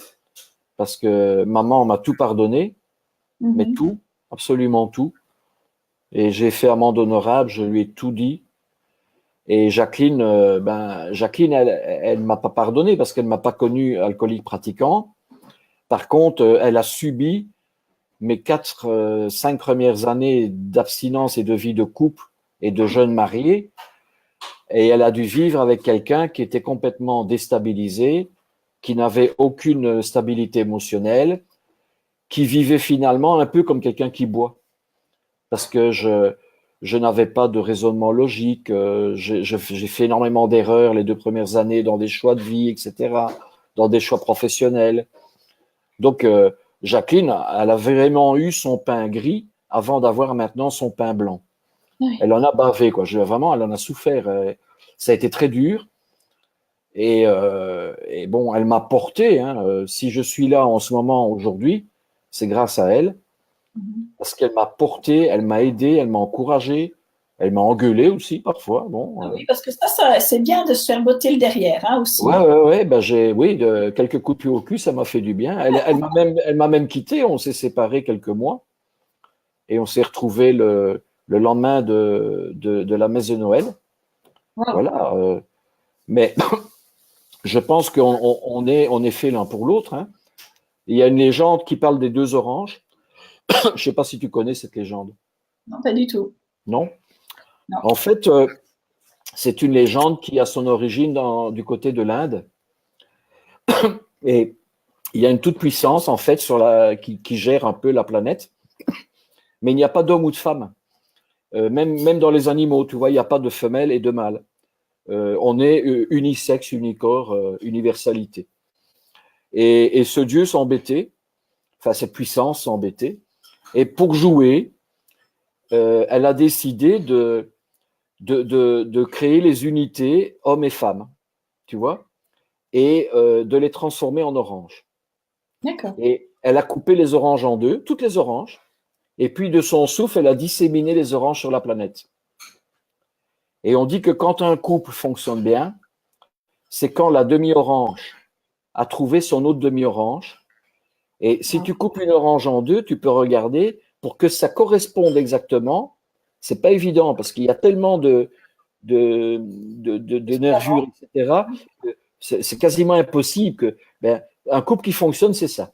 Parce que maman m'a tout pardonné, mais Mhm. tout, absolument tout. Et j'ai fait amende honorable, je lui ai tout dit. Et Jacqueline, Jacqueline, elle m'a pas pardonné parce qu'elle m'a pas connu alcoolique pratiquant. Par contre, elle a subi mes 5 premières années d'abstinence et de vie de couple et de jeune marié. Et elle a dû vivre avec quelqu'un qui était complètement déstabilisé, qui n'avait aucune stabilité émotionnelle, qui vivait finalement un peu comme quelqu'un qui boit. Parce que je n'avais pas de raisonnement logique, j'ai fait énormément d'erreurs les 2 premières années dans des choix de vie, etc., dans des choix professionnels. Donc, Jacqueline, elle a vraiment eu son pain gris avant d'avoir maintenant son pain blanc. Oui. Elle en a bavé, quoi. Vraiment, elle en a souffert. Ça a été très dur. Et bon, elle m'a porté. Hein. Si je suis là en ce moment, aujourd'hui, c'est grâce à elle. Mhm. Parce qu'elle m'a porté, elle m'a aidé, elle m'a encouragé. Elle m'a engueulé aussi parfois. Bon, Ah oui, parce que c'est bien de se faire botter le derrière, hein, aussi. ouais. Oui, quelques coups de pied au cul, ça m'a fait du bien. Elle m'a même quitté. On s'est séparés quelques mois et on s'est retrouvés le lendemain de la messe de Noël. Wow. Voilà. Mais je pense on est fait l'un pour l'autre. Hein. Il y a une légende qui parle des deux oranges. Je ne sais pas si tu connais cette légende. Non, pas du tout. Non? Non. En fait, c'est une légende qui a son origine du côté de l'Inde. Et il y a une toute puissance, en fait, qui gère un peu la planète. Mais il n'y a pas d'homme ou de femme. Même dans les animaux, tu vois, il n'y a pas de femelle et de mâle. On est unisexe, unicorps, universalité. Et ce Dieu s'embêtait enfin cette puissance s'embêter. Et pour jouer, elle a décidé de créer les unités hommes et femmes, tu vois, et de les transformer en oranges. D'accord. Et elle a coupé les oranges en deux, toutes les oranges, et puis de son souffle, elle a disséminé les oranges sur la planète. Et on dit que quand un couple fonctionne bien, c'est quand la demi-orange a trouvé son autre demi-orange. Et si tu coupes une orange en deux, tu peux regarder pour que ça corresponde exactement. C'est pas évident parce qu'il y a tellement de nervures, etc. C'est quasiment impossible que un couple qui fonctionne, c'est ça.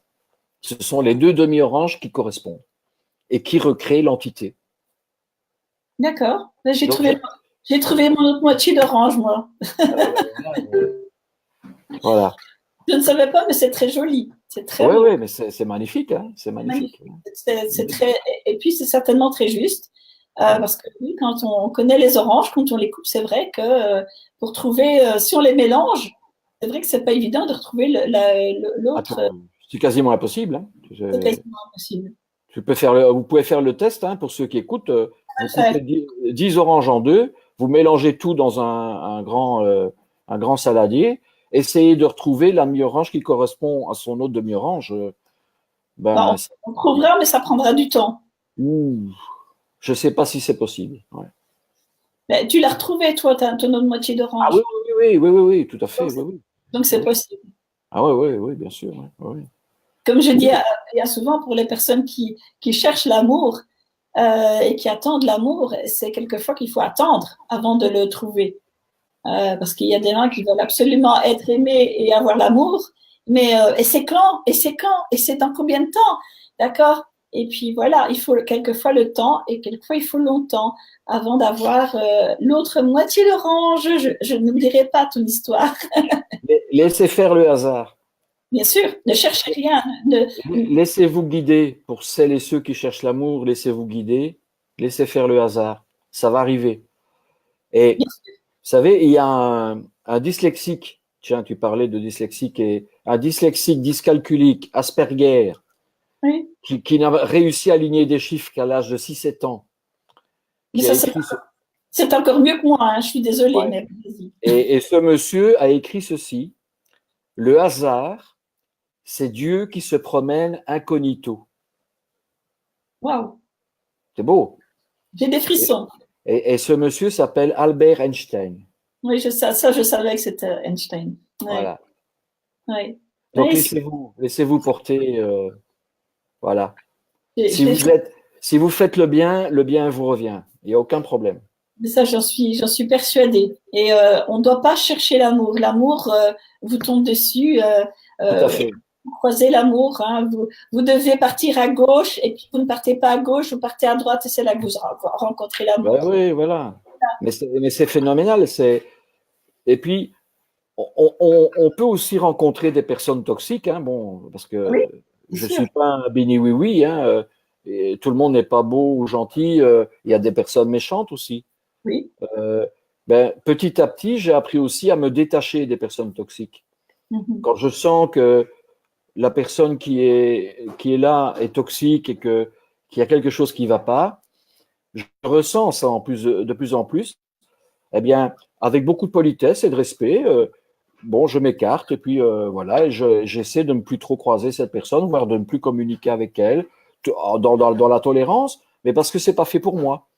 Ce sont les deux demi-oranges qui correspondent et qui recréent l'entité. D'accord. J'ai trouvé mon autre moitié d'orange, moi. Voilà. Je ne savais pas, mais c'est très joli. C'est très beau. Oui, mais c'est magnifique. Hein, c'est magnifique. C'est très, et puis, c'est certainement très juste. Parce que oui, quand on connaît les oranges, quand on les coupe, c'est vrai que pour trouver, si on les mélange, c'est vrai que c'est pas évident de retrouver l'autre. C'est quasiment impossible. Hein. C'est quasiment impossible. Vous pouvez faire le test hein, pour ceux qui écoutent. Vous coupez 10 oranges en deux, vous mélangez tout dans un grand saladier, essayez de retrouver la demi-orange qui correspond à son autre demi-orange. On trouvera, mais ça prendra du temps. Je ne sais pas si c'est possible. Ouais. Mais tu l'as retrouvé, toi, ton autre moitié d'orange. Ah oui, tout à fait. Donc, c'est possible. Ah oui, bien sûr. Oui. Comme je dis, il y a souvent pour les personnes qui cherchent l'amour et qui attendent l'amour, c'est quelquefois qu'il faut attendre avant de le trouver. Parce qu'il y a des gens qui veulent absolument être aimés et avoir l'amour, mais et c'est quand et c'est dans combien de temps, d'accord? Et puis voilà, il faut quelquefois le temps et quelquefois il faut longtemps avant d'avoir l'autre moitié d'orange. Je n'oublierai pas ton histoire. Laissez faire le hasard. Bien sûr, ne cherchez rien. Laissez-vous guider. Pour celles et ceux qui cherchent l'amour, laissez-vous guider. Laissez faire le hasard. Ça va arriver. Et vous savez, il y a un dyslexique. Tiens, tu parlais de dyslexique. Et un dyslexique dyscalculique, Asperger, oui. qui n'a réussi à aligner des chiffres qu'à l'âge de 6-7 ans. C'est encore mieux que moi, hein, je suis désolée. Ouais. Mais... Et ce monsieur a écrit ceci. Le hasard, c'est Dieu qui se promène incognito. Waouh. C'est beau. J'ai des frissons. Et ce monsieur s'appelle Albert Einstein. Oui, je savais que c'était Einstein. Oui. Voilà. Oui. Donc laissez-vous porter. Voilà. Si vous faites le bien vous revient. Il n'y a aucun problème. Mais ça, j'en suis persuadée. Et on ne doit pas chercher l'amour. L'amour vous tombe dessus. Tout à fait. Vous croisez l'amour. Hein. Vous devez partir à gauche et puis vous ne partez pas à gauche, vous partez à droite et c'est là que vous rencontrez l'amour. Ben oui, voilà. Mais c'est phénoménal. Et puis, on peut aussi rencontrer des personnes toxiques. Hein, bon, parce que oui, je ne suis pas un béni oui-oui. Hein, et tout le monde n'est pas beau ou gentil. Il y a des personnes méchantes aussi. Oui. Petit à petit, j'ai appris aussi à me détacher des personnes toxiques. Mm-hmm. Quand je sens que la personne qui est là est toxique et qu'il y a quelque chose qui ne va pas, je ressens ça de plus en plus. Eh bien, avec beaucoup de politesse et de respect, je m'écarte et puis voilà, j'essaie de ne plus trop croiser cette personne, voire de ne plus communiquer avec elle dans la tolérance, mais parce que c'est pas fait pour moi.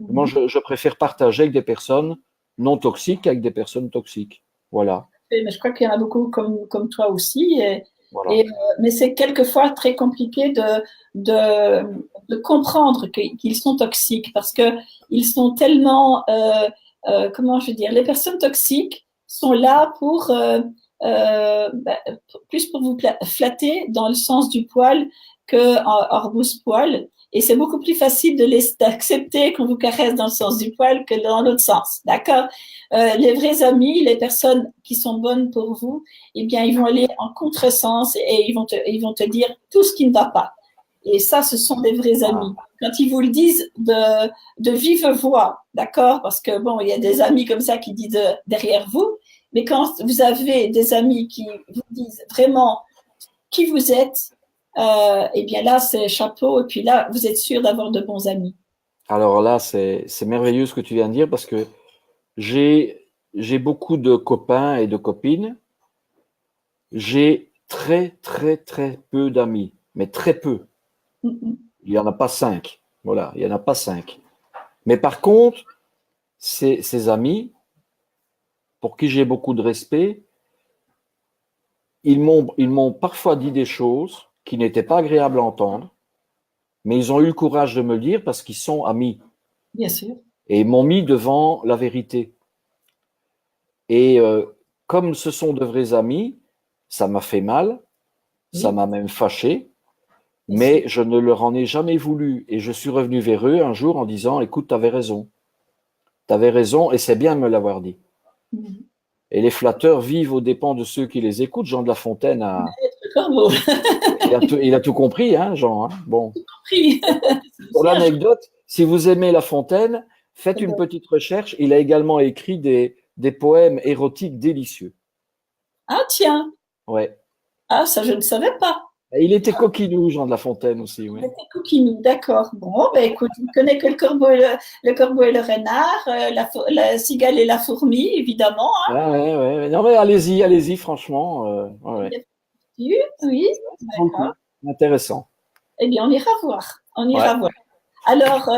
Mm-hmm. Moi, je préfère partager avec des personnes non toxiques qu'avec des personnes toxiques. Voilà. Mais je crois qu'il y en a beaucoup comme toi aussi. Voilà. Mais c'est quelquefois très compliqué de comprendre qu'ils sont toxiques parce qu'ils sont tellement, comment je veux dire, les personnes toxiques sont là plus pour vous flatter dans le sens du poil que hors bouse-poil. Et c'est beaucoup plus facile d'accepter qu'on vous caresse dans le sens du poil que dans l'autre sens, d'accord? Les vrais amis, les personnes qui sont bonnes pour vous, eh bien, ils vont aller en contresens et ils vont te dire tout ce qui ne va pas. Et ça, ce sont des vrais amis. Quand ils vous le disent de vive voix, d'accord? Parce que bon, il y a des amis comme ça qui disent derrière vous, mais quand vous avez des amis qui vous disent vraiment qui vous êtes, eh bien là, c'est chapeau. Et puis là, vous êtes sûr d'avoir de bons amis. Alors là, c'est merveilleux ce que tu viens de dire parce que j'ai beaucoup de copains et de copines. J'ai très, très, très peu d'amis, mais très peu. Mhm. Il n'y en a pas 5. Voilà, il n'y en a pas 5. Mais par contre, ces amis, pour qui j'ai beaucoup de respect, ils m'ont parfois dit des choses qui n'étaient pas agréables à entendre, mais ils ont eu le courage de me le dire parce qu'ils sont amis. Bien sûr. Et ils m'ont mis devant la vérité. Et comme ce sont de vrais amis, ça m'a fait mal, ça Oui, m'a même fâché, bien sûr. mais je ne leur en ai jamais voulu. Et je suis revenu vers eux un jour en disant, écoute, tu avais raison. Tu avais raison et c'est bien de me l'avoir dit. Mhm. Et les flatteurs vivent aux dépens de ceux qui les écoutent. Jean de La Fontaine Corbeau. il a tout compris, hein, Jean. Hein. Bon. Compris. Pour Serge. l'anecdote, si vous aimez La Fontaine, faites une petite recherche. Il a également écrit des poèmes érotiques délicieux. Ah tiens, Ouais. ah ça je ne savais pas. Et il était coquinou, Jean de La Fontaine aussi, oui. Il était coquinou, d'accord. Bon, ben écoute, je ne connais que le corbeau et le renard, la cigale et la fourmi, évidemment. Hein. Ah, ouais, ouais. Non, mais allez-y, allez-y, franchement. Ouais, ouais. Oui, Ça vaut le d'accord. coup. Intéressant. Eh bien, on ira voir. On Ouais. ira voir. Alors,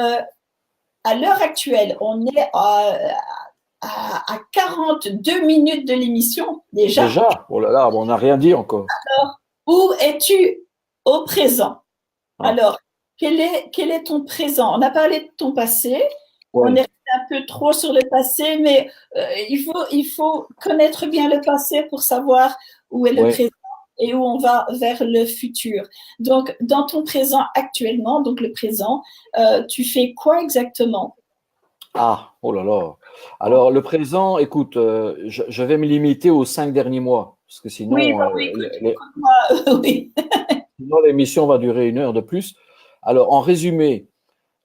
à l'heure actuelle, on est à 42 minutes de l'émission déjà. Déjà, oh là là, bon, on n'a rien dit encore. Alors, où es-tu au présent? Ah, Alors, quel est ton présent? On a parlé de ton passé. On est ouais, resté un peu trop sur le passé, mais il faut connaître bien le passé pour savoir où est le ouais. présent et où on va vers le futur. Donc, dans ton présent actuellement, donc le présent, tu fais quoi exactement? Ah, oh là là. Alors, le présent, écoute, je vais me limiter aux 5 derniers mois, parce que Oui, sinon, bah oui, écoute-moi, oui. sinon l'émission va durer 1 heure de plus. Alors, en résumé,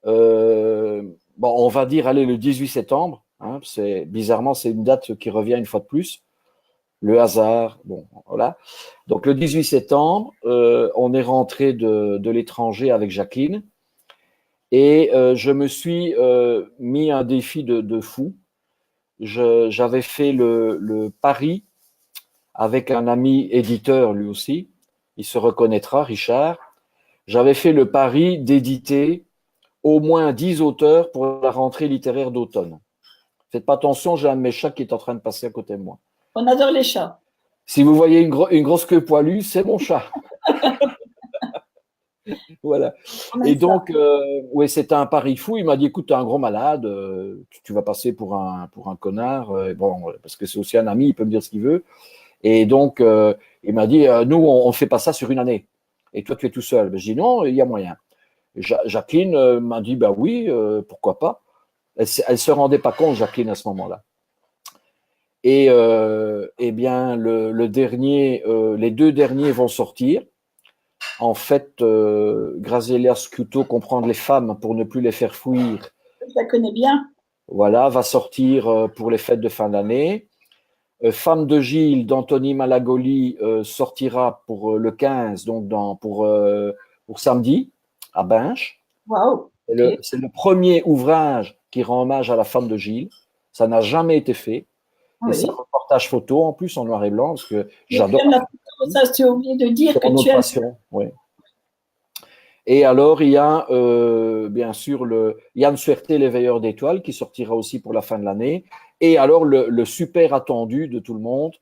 euh, bon, on va dire, allez, le 18 septembre. Hein, bizarrement, c'est une date qui revient une fois de plus. Le hasard, bon, voilà. Donc, le 18 septembre, on est rentré de l'étranger avec Jacqueline. Et je me suis mis un défi de fou. J'avais fait le pari avec un ami éditeur lui aussi. Il se reconnaîtra, Richard. J'avais fait le pari d'éditer au moins 10 auteurs pour la rentrée littéraire d'automne. Faites pas attention, j'ai un de mes chats qui est en train de passer à côté de moi. On adore les chats. Si vous voyez une grosse queue poilue, c'est mon chat. Voilà. On Et aime ça. donc, ouais, c'était un pari fou. Il m'a dit, écoute, t'es un gros malade, tu vas passer pour un connard. Bon, parce que c'est aussi un ami, il peut me dire ce qu'il veut. Et donc, il m'a dit, nous, on ne fait pas ça sur une année. Et toi, tu es tout seul. Ben, je dis, non, il y a moyen. Jacqueline m'a dit, bah oui, pourquoi pas. Elle se rendait pas compte, Jacqueline, à ce moment-là. Et eh bien, les 2 derniers vont sortir. En fait, Graziella Scuto, comprendre les femmes pour ne plus les faire fuir, Je la connais bien. voilà, va sortir pour les fêtes de fin d'année. Femme de Gilles d'Anthony Malagoli sortira pour le 15, donc pour samedi, à Binche. Waouh. Ok. C'est le premier ouvrage qui rend hommage à la femme de Gilles. Ça n'a jamais été fait. Et c'est un Oui. reportage photo en plus en noir et blanc, parce que Mais tu j'adore aimes la la photo, photographie. ça, tu as oublié de dire C'est que mon tu autre aimes. passion. Oui. Et alors, il y a bien sûr le Yann Suerté, l'éveilleur d'étoiles, qui sortira aussi pour la fin de l'année. Et alors, le super attendu de tout le monde,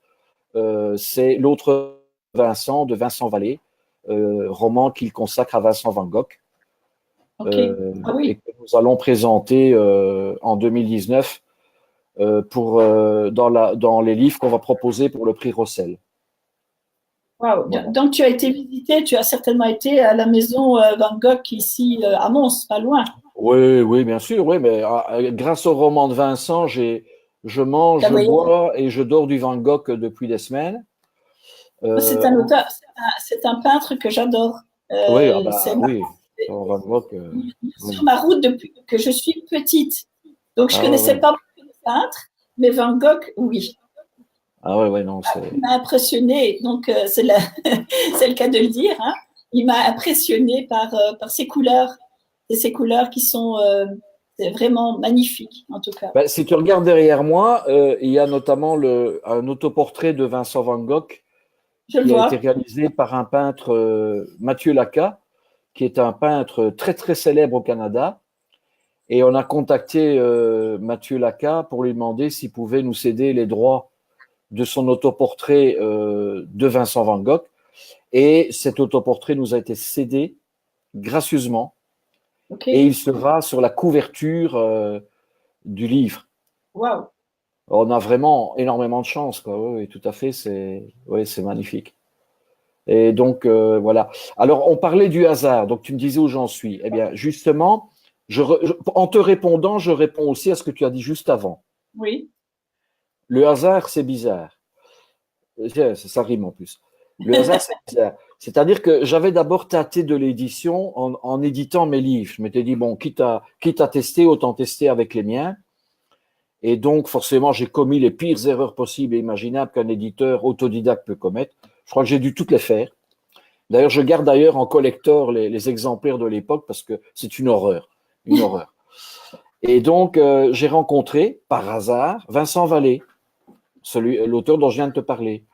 c'est l'autre Vincent, de Vincent Vallée, roman qu'il consacre à Vincent Van Gogh, Ok. Ah et oui. que nous allons présenter en 2019 dans les livres qu'on va proposer pour le prix Rossel. Waouh. Voilà. Donc, tu as été visité, tu as certainement été à la maison Van Gogh ici à Mons, pas loin. Oui, oui, bien sûr, oui, mais grâce au roman de Vincent, je mange, Tu je voyagé. bois et je dors du Van Gogh depuis des semaines. C'est un auteur, c'est un peintre que j'adore. Oui, ah C'est bah oui, Van Gogh, sur oui. ma route depuis que je suis petite. Donc, je Ah ouais, connaissais ouais. pas beaucoup de peintres, mais Van Gogh, oui. Ah ouais, ouais, non, c'est. Il m'a impressionné. Donc, c'est le cas de le dire. Hein. il m'a impressionné par ces couleurs qui sont vraiment magnifiques, en tout cas. Ben, si tu regardes derrière moi, il y a notamment un autoportrait de Vincent Van Gogh Je le qui a été vois. réalisé par un peintre, Mathieu Lacas, qui est un peintre très très célèbre au Canada. Et on a contacté Mathieu Lacas pour lui demander s'il pouvait nous céder les droits de son autoportrait de Vincent Van Gogh. Et cet autoportrait nous a été cédé gracieusement. OK. Et il sera sur la couverture du livre. Waouh. On a vraiment énormément de chance, quoi. Oui, oui, tout à fait. C'est magnifique. Et donc, voilà. Alors, on parlait du hasard. Donc, tu me disais où j'en suis. Eh bien, justement, en te répondant, je réponds aussi à ce que tu as dit juste avant. Oui. Le hasard, c'est bizarre. Ça rime en plus. Le hasard, c'est bizarre. C'est-à-dire que j'avais d'abord tâté de l'édition en éditant mes livres. Je m'étais dit, bon, quitte à tester, autant tester avec les miens. Et donc, forcément, j'ai commis les pires erreurs possibles et imaginables qu'un éditeur autodidacte peut commettre. Je crois que j'ai dû toutes les faire. D'ailleurs, je garde d'ailleurs en collector les exemplaires de l'époque parce que c'est une horreur. Une horreur. Et donc, j'ai rencontré, par hasard, Vincent Vallée, l'auteur dont je viens de te parler.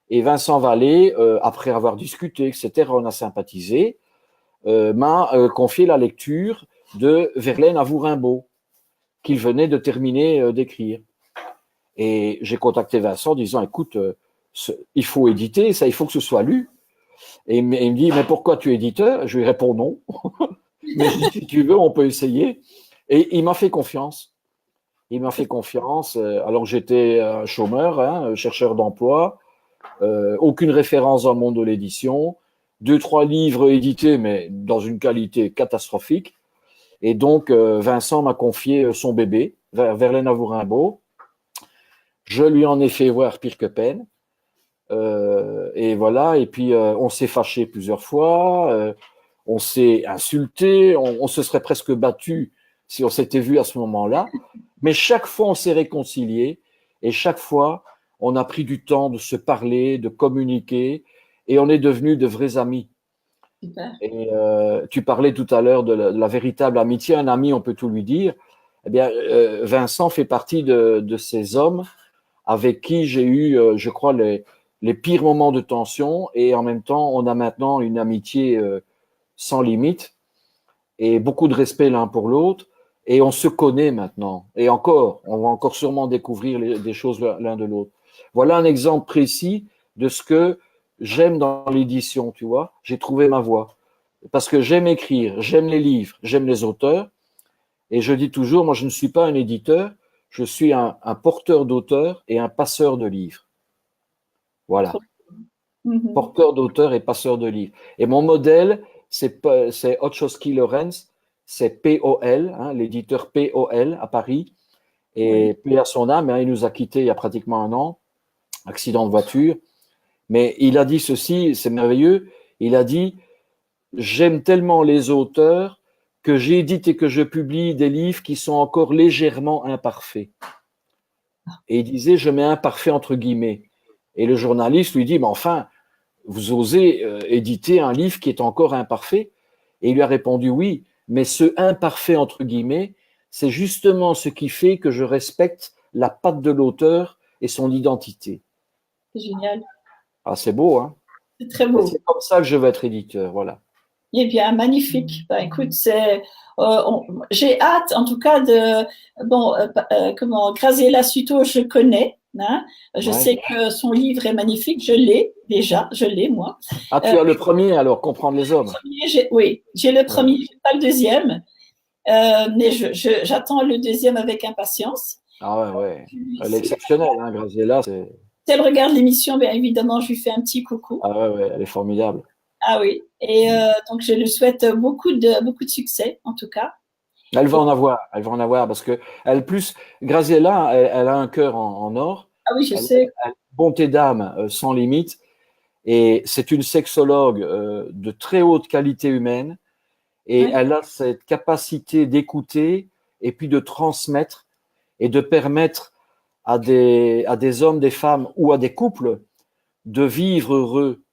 Et Vincent Vallée, après avoir discuté, etc., on a sympathisé, m'a confié la lecture de Verlaine à Rimbaud, qu'il venait de terminer d'écrire. Et j'ai contacté Vincent en disant, écoute, il faut éditer, ça, il faut que ce soit lu. Et il me dit, mais pourquoi tu es éditeur? Je lui réponds non. Mais je dis, si tu veux, on peut essayer. Et il m'a fait confiance. Il m'a fait confiance, alors que j'étais un chômeur, hein, chercheur d'emploi, aucune référence dans le monde de l'édition, 2-3 livres édités, mais dans une qualité catastrophique. Et donc, Vincent m'a confié son bébé, Verlaine à Rimbaud. Je lui en ai fait voir pire que peine. Et voilà, et puis on s'est fâché plusieurs fois, on s'est insulté, on se serait presque battu si on s'était vu à ce moment-là. Mais chaque fois, on s'est réconcilié et chaque fois, on a pris du temps de se parler, de communiquer et on est devenus de vrais amis. Super. Et tu parlais tout à l'heure de la véritable amitié. Un ami, on peut tout lui dire. Eh bien, Vincent fait partie de ces hommes avec qui j'ai eu, je crois, les pires moments de tension et en même temps, on a maintenant une amitié sans limite et beaucoup de respect l'un pour l'autre et on se connaît maintenant. Et encore, on va encore sûrement découvrir des choses l'un de l'autre. Voilà un exemple précis de ce que j'aime dans l'édition, tu vois. J'ai trouvé ma voie. Parce que j'aime écrire, j'aime les livres, j'aime les auteurs. Et je dis toujours, moi, je ne suis pas un éditeur, je suis un porteur d'auteur et un passeur de livres. Voilà. Mhm. Porteur d'auteur et passeur de livres. Et mon modèle, c'est Otchowski Lorenz, c'est POL, hein, l'éditeur POL à Paris. Et Oui. paix à son âme, hein, il nous a quittés il y a pratiquement un an, accident de voiture. Mais il a dit ceci, c'est merveilleux, il a dit, j'aime tellement les auteurs que j'édite et que je publie des livres qui sont encore légèrement imparfaits. Et il disait, je mets imparfait entre guillemets. Et le journaliste lui dit, mais enfin, vous osez éditer un livre qui est encore imparfait? Et il lui a répondu, oui, mais ce imparfait entre guillemets, c'est justement ce qui fait que je respecte la patte de l'auteur et son identité. C'est génial. Ah, c'est beau, hein? C'est très Et beau. c'est comme ça que je veux être éditeur, voilà. Eh bien, magnifique. Ben, écoute, j'ai hâte, en tout cas, comment, Graziella Suto, je connais, hein. Je Ouais. sais que son livre est magnifique. Je l'ai déjà, je l'ai, moi. Ah, Euh, tu as le premier alors, Comprendre les hommes. oui, j'ai le Ouais. premier, j'ai pas le deuxième, mais j'attends le deuxième avec impatience. Ah ouais, ouais. Elle est Si exceptionnelle, hein, Graziella. C'est... elle regarde l'émission, bien évidemment, je lui fais un petit coucou. Ah ouais, ouais, elle est formidable. Ah oui, et donc je lui souhaite beaucoup de succès, en tout cas. Elle va en avoir parce que elle plus, Graziella, elle a un cœur en or, Ah oui, je elle, sais. elle a une bonté d'âme sans limite et c'est une sexologue de très haute qualité humaine et Ouais. elle a cette capacité d'écouter et puis de transmettre et de permettre à des hommes, des femmes ou à des couples de vivre heureux.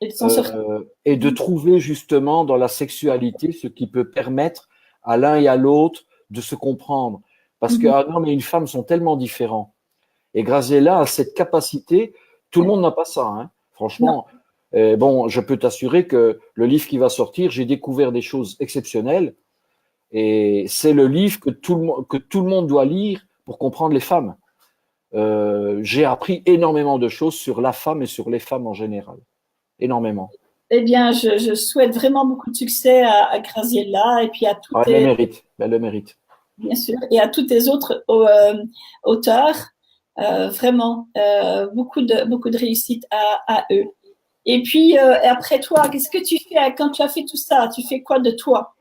Et de s'en sortir. et de trouver justement dans la sexualité ce qui peut permettre à l'un et à l'autre de se comprendre. Parce Mhm. qu'un homme et une femme sont tellement différents. Et Graziella a cette capacité, tout le monde n'a pas ça, hein. Non, Franchement. Bon, je peux t'assurer que le livre qui va sortir, j'ai découvert des choses exceptionnelles. Et c'est le livre que que tout le monde doit lire pour comprendre les femmes. J'ai appris énormément de choses sur la femme et sur les femmes en général. Énormément. eh bien, je souhaite vraiment beaucoup de succès à Graziella et puis à tous Ah, elle le tes, mérite. Elle le mérite. bien sûr, et à tous tes autres auteurs. Vraiment, beaucoup de réussite à eux. Et puis, après toi, qu'est-ce que tu fais quand tu as fait tout ça? Tu fais quoi de toi?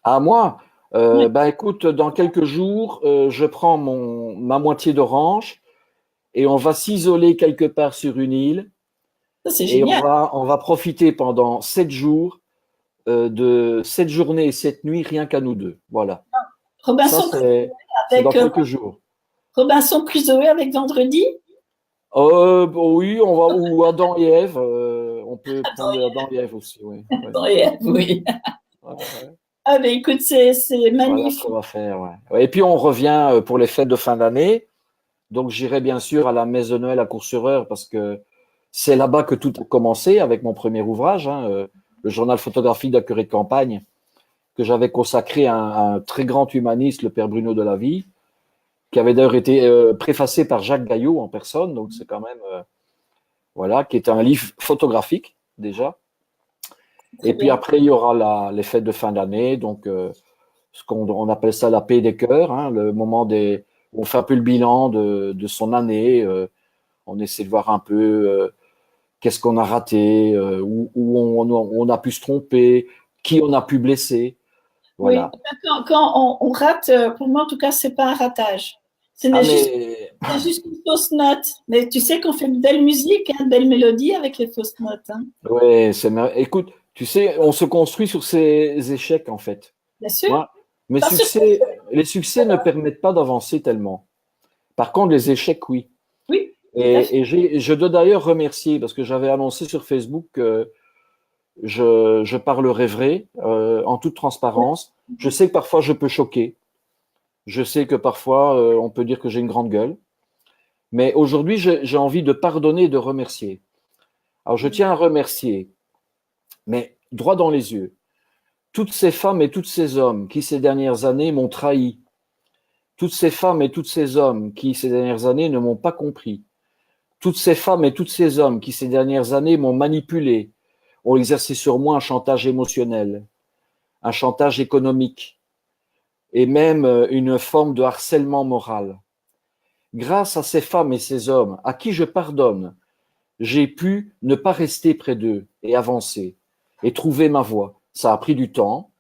À moi, Oui, bah écoute, dans quelques jours, je prends ma moitié d'orange et on va s'isoler quelque part sur une île ça c'est et génial. on va profiter pendant 7 jours de 7 journées et 7 nuits rien qu'à nous deux. Voilà. Ça, Robinson c'est dans avec quelques jours. Robinson Crusoe avec Vendredi. Oui, on va, ou Adam et Ève, on peut prendre Attends, le Adam et Ève aussi, oui. Ouais. attends, oui. Ouais, ouais. Ah ben écoute, c'est Voilà ce qu'on magnifique. va faire, ouais. Ouais, et puis on revient pour les fêtes de fin d'année. Donc j'irai bien sûr à la messe de Noël à Courseureur parce que c'est là-bas que tout a commencé avec mon premier ouvrage, hein, le journal photographique d'un curé de campagne, que j'avais consacré à un très grand humaniste, le père Bruno Delavie, qui avait d'ailleurs été préfacé par Jacques Gaillot en personne. Donc c'est quand même, voilà, qui est un livre photographique déjà. Très Et puis bien. après, il y aura les fêtes de fin d'année, donc ce qu'on on appelle ça la paix des cœurs, hein, le moment où on fait un peu le bilan de son année, on essaie de voir un peu qu'est-ce qu'on a raté, où on a pu se tromper, qui on a pu blesser, Oui, voilà. quand on rate, pour moi en tout cas, c'est pas un ratage. Ah Juste, mais c'est juste une fausse note. Mais tu sais qu'on fait de belles musiques, hein, de belles mélodies avec les fausses notes. Hein. ouais, écoute, tu sais, on se construit sur ses échecs en fait. Bien sûr. Moi, Pas sûr. les succès ne permettent pas d'avancer tellement. Par contre, les échecs, oui. Oui, tout à fait. Je dois d'ailleurs remercier, parce que j'avais annoncé sur Facebook que je parlerai vrai, en toute transparence. Je sais que parfois je peux choquer. Je sais que parfois on peut dire que j'ai une grande gueule. Mais aujourd'hui, j'ai envie de pardonner et de remercier. Alors je tiens à remercier, mais droit dans les yeux, toutes ces femmes et tous ces hommes qui ces dernières années m'ont trahi. Toutes ces femmes et tous ces hommes qui ces dernières années ne m'ont pas compris. Toutes ces femmes et tous ces hommes qui ces dernières années m'ont manipulé, ont exercé sur moi un chantage émotionnel, un chantage économique et même une forme de harcèlement moral. Grâce à ces femmes et ces hommes à qui je pardonne, j'ai pu ne pas rester près d'eux et avancer et trouver ma voie. Ça a pris du temps,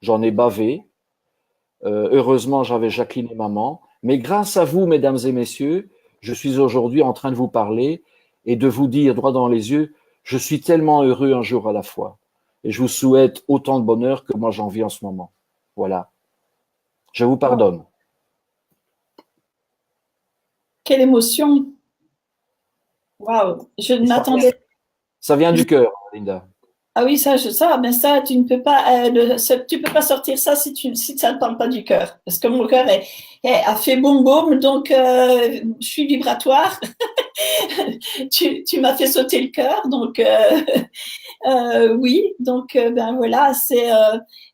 j'en ai bavé. Heureusement, j'avais Jacqueline et maman. Mais grâce à vous, mesdames et messieurs, je suis aujourd'hui en train de vous parler et de vous dire droit dans les yeux, je suis tellement heureux un jour à la fois. Et je vous souhaite autant de bonheur que moi j'en vis en ce moment. Voilà. Je vous Wow. pardonne. Quelle émotion. Waouh. Je ne Et m'attendais. ça vient du cœur, Linda. Ah oui, mais ça, tu ne peux pas, tu peux pas sortir ça si ça ne parle pas du cœur. Parce que mon cœur a fait boum boum, donc je suis vibratoire. Tu m'as fait sauter le cœur, donc oui, donc ben voilà,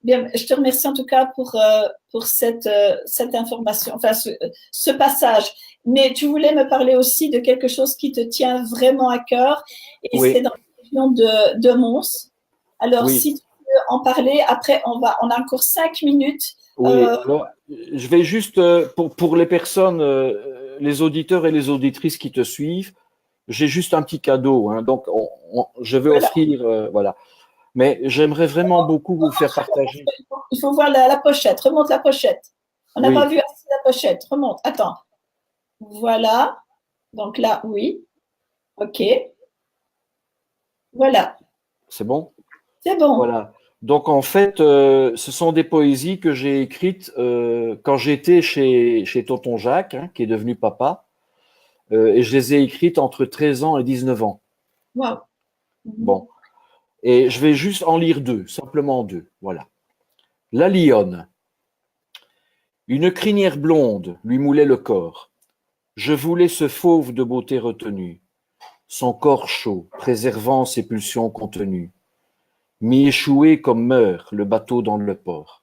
bien, je te remercie en tout cas pour cette information, enfin ce passage. Mais tu voulais me parler aussi de quelque chose qui te tient vraiment à cœur, et c'est Oui, dans la région de Mons. Alors, oui, si tu veux en parler, après on a encore 5 minutes. oui. Euh, Alors, je vais juste, pour les personnes, les auditeurs et les auditrices qui te suivent, j'ai juste un petit cadeau, hein. Donc, je vais voilà. offrir, voilà. Mais j'aimerais vraiment beaucoup vous faire partager. Il faut voir la pochette. Remonte la pochette. On n'a pas Oui, vu assez la pochette. Remonte. Attends. Voilà. Donc là, oui. OK. Voilà. c'est bon? C'est bon. Voilà. Donc, en fait, ce sont des poésies que j'ai écrites quand j'étais chez Tonton Jacques, hein, qui est devenu papa, et je les ai écrites entre 13 ans et 19 ans. Wow. Bon. Et je vais juste en lire deux, simplement deux. Voilà. La lionne. Une crinière blonde lui moulait le corps. Je voulais ce fauve de beauté retenue, son corps chaud, préservant ses pulsions contenues. M'y échouer comme meurt le bateau dans le port.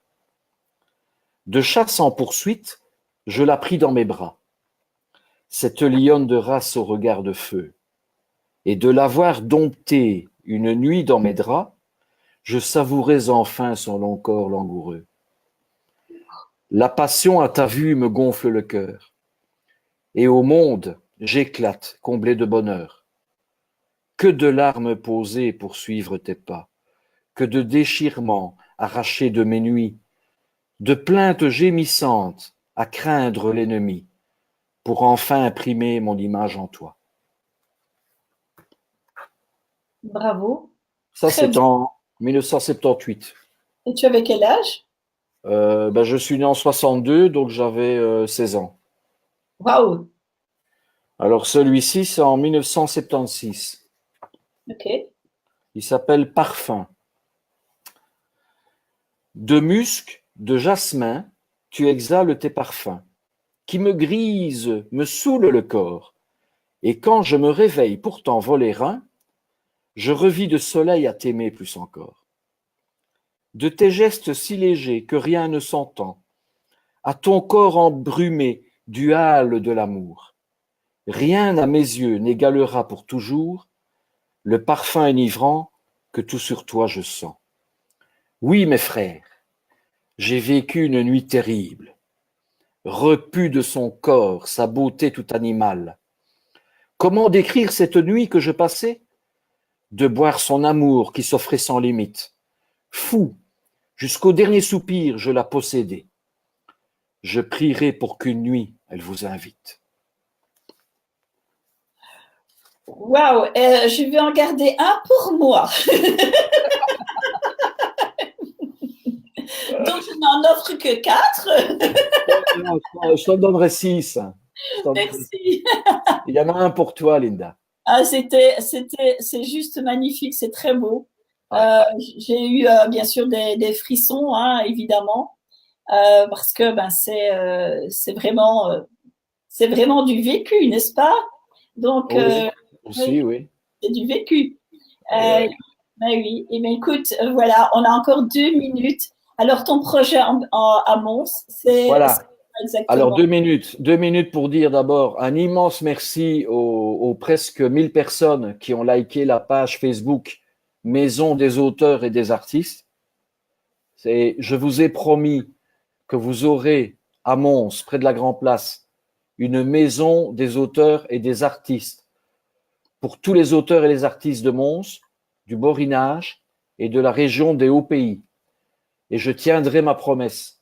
De chasse en poursuite, je la pris dans mes bras. Cette lionne de race au regard de feu. Et de l'avoir domptée une nuit dans mes draps, je savourais enfin son long corps langoureux. La passion à ta vue me gonfle le cœur. Et au monde, j'éclate, comblé de bonheur. Que de larmes posées pour suivre tes pas, que de déchirements arrachés de mes nuits, de plaintes gémissantes à craindre l'ennemi, pour enfin imprimer mon image en toi. Bravo. Ça, Très c'est bien. en 1978. Et tu avais quel âge? Je suis né en 62, donc j'avais 16 ans. Waouh. Alors celui-ci, c'est en 1976. Ok. Il s'appelle Parfum. De musc, de jasmin, tu exhales tes parfums, qui me grisent, me saoulent le corps. Et quand je me réveille pour t'en voler un, je revis de soleil à t'aimer plus encore. De tes gestes si légers que rien ne s'entend, à ton corps embrumé du hâle de l'amour, rien à mes yeux n'égalera pour toujours le parfum enivrant que tout sur toi je sens. Oui, mes frères, j'ai vécu une nuit terrible, repu de son corps, sa beauté tout animale. Comment décrire cette nuit que je passais? De boire son amour qui s'offrait sans limite. Fou, jusqu'au dernier soupir, je la possédais. Je prierai pour qu'une nuit, elle vous invite. Waouh. Je vais en garder un pour moi. Donc, je n'en offre que 4. Je t'en donnerai 6. Merci. Il y en a un pour toi, Linda. Ah, c'est juste magnifique, c'est très beau. Ouais. J'ai eu bien sûr des frissons, hein, évidemment, parce que ben c'est vraiment du vécu, n'est-ce pas? Donc Oui, oui, aussi, oui. c'est du vécu. Ouais. Ben oui. Et ben écoute, voilà, on a encore 2 minutes. Alors ton projet à Mons, c'est Voilà. Alors, exactement. 2 minutes. 2 minutes pour dire d'abord un immense merci aux presque 1000 personnes qui ont liké la page Facebook Maison des auteurs et des artistes. Je vous ai promis que vous aurez à Mons, près de la Grand Place, une maison des auteurs et des artistes pour tous les auteurs et les artistes de Mons, du Borinage et de la région des Hauts-Pays. Et je tiendrai ma promesse.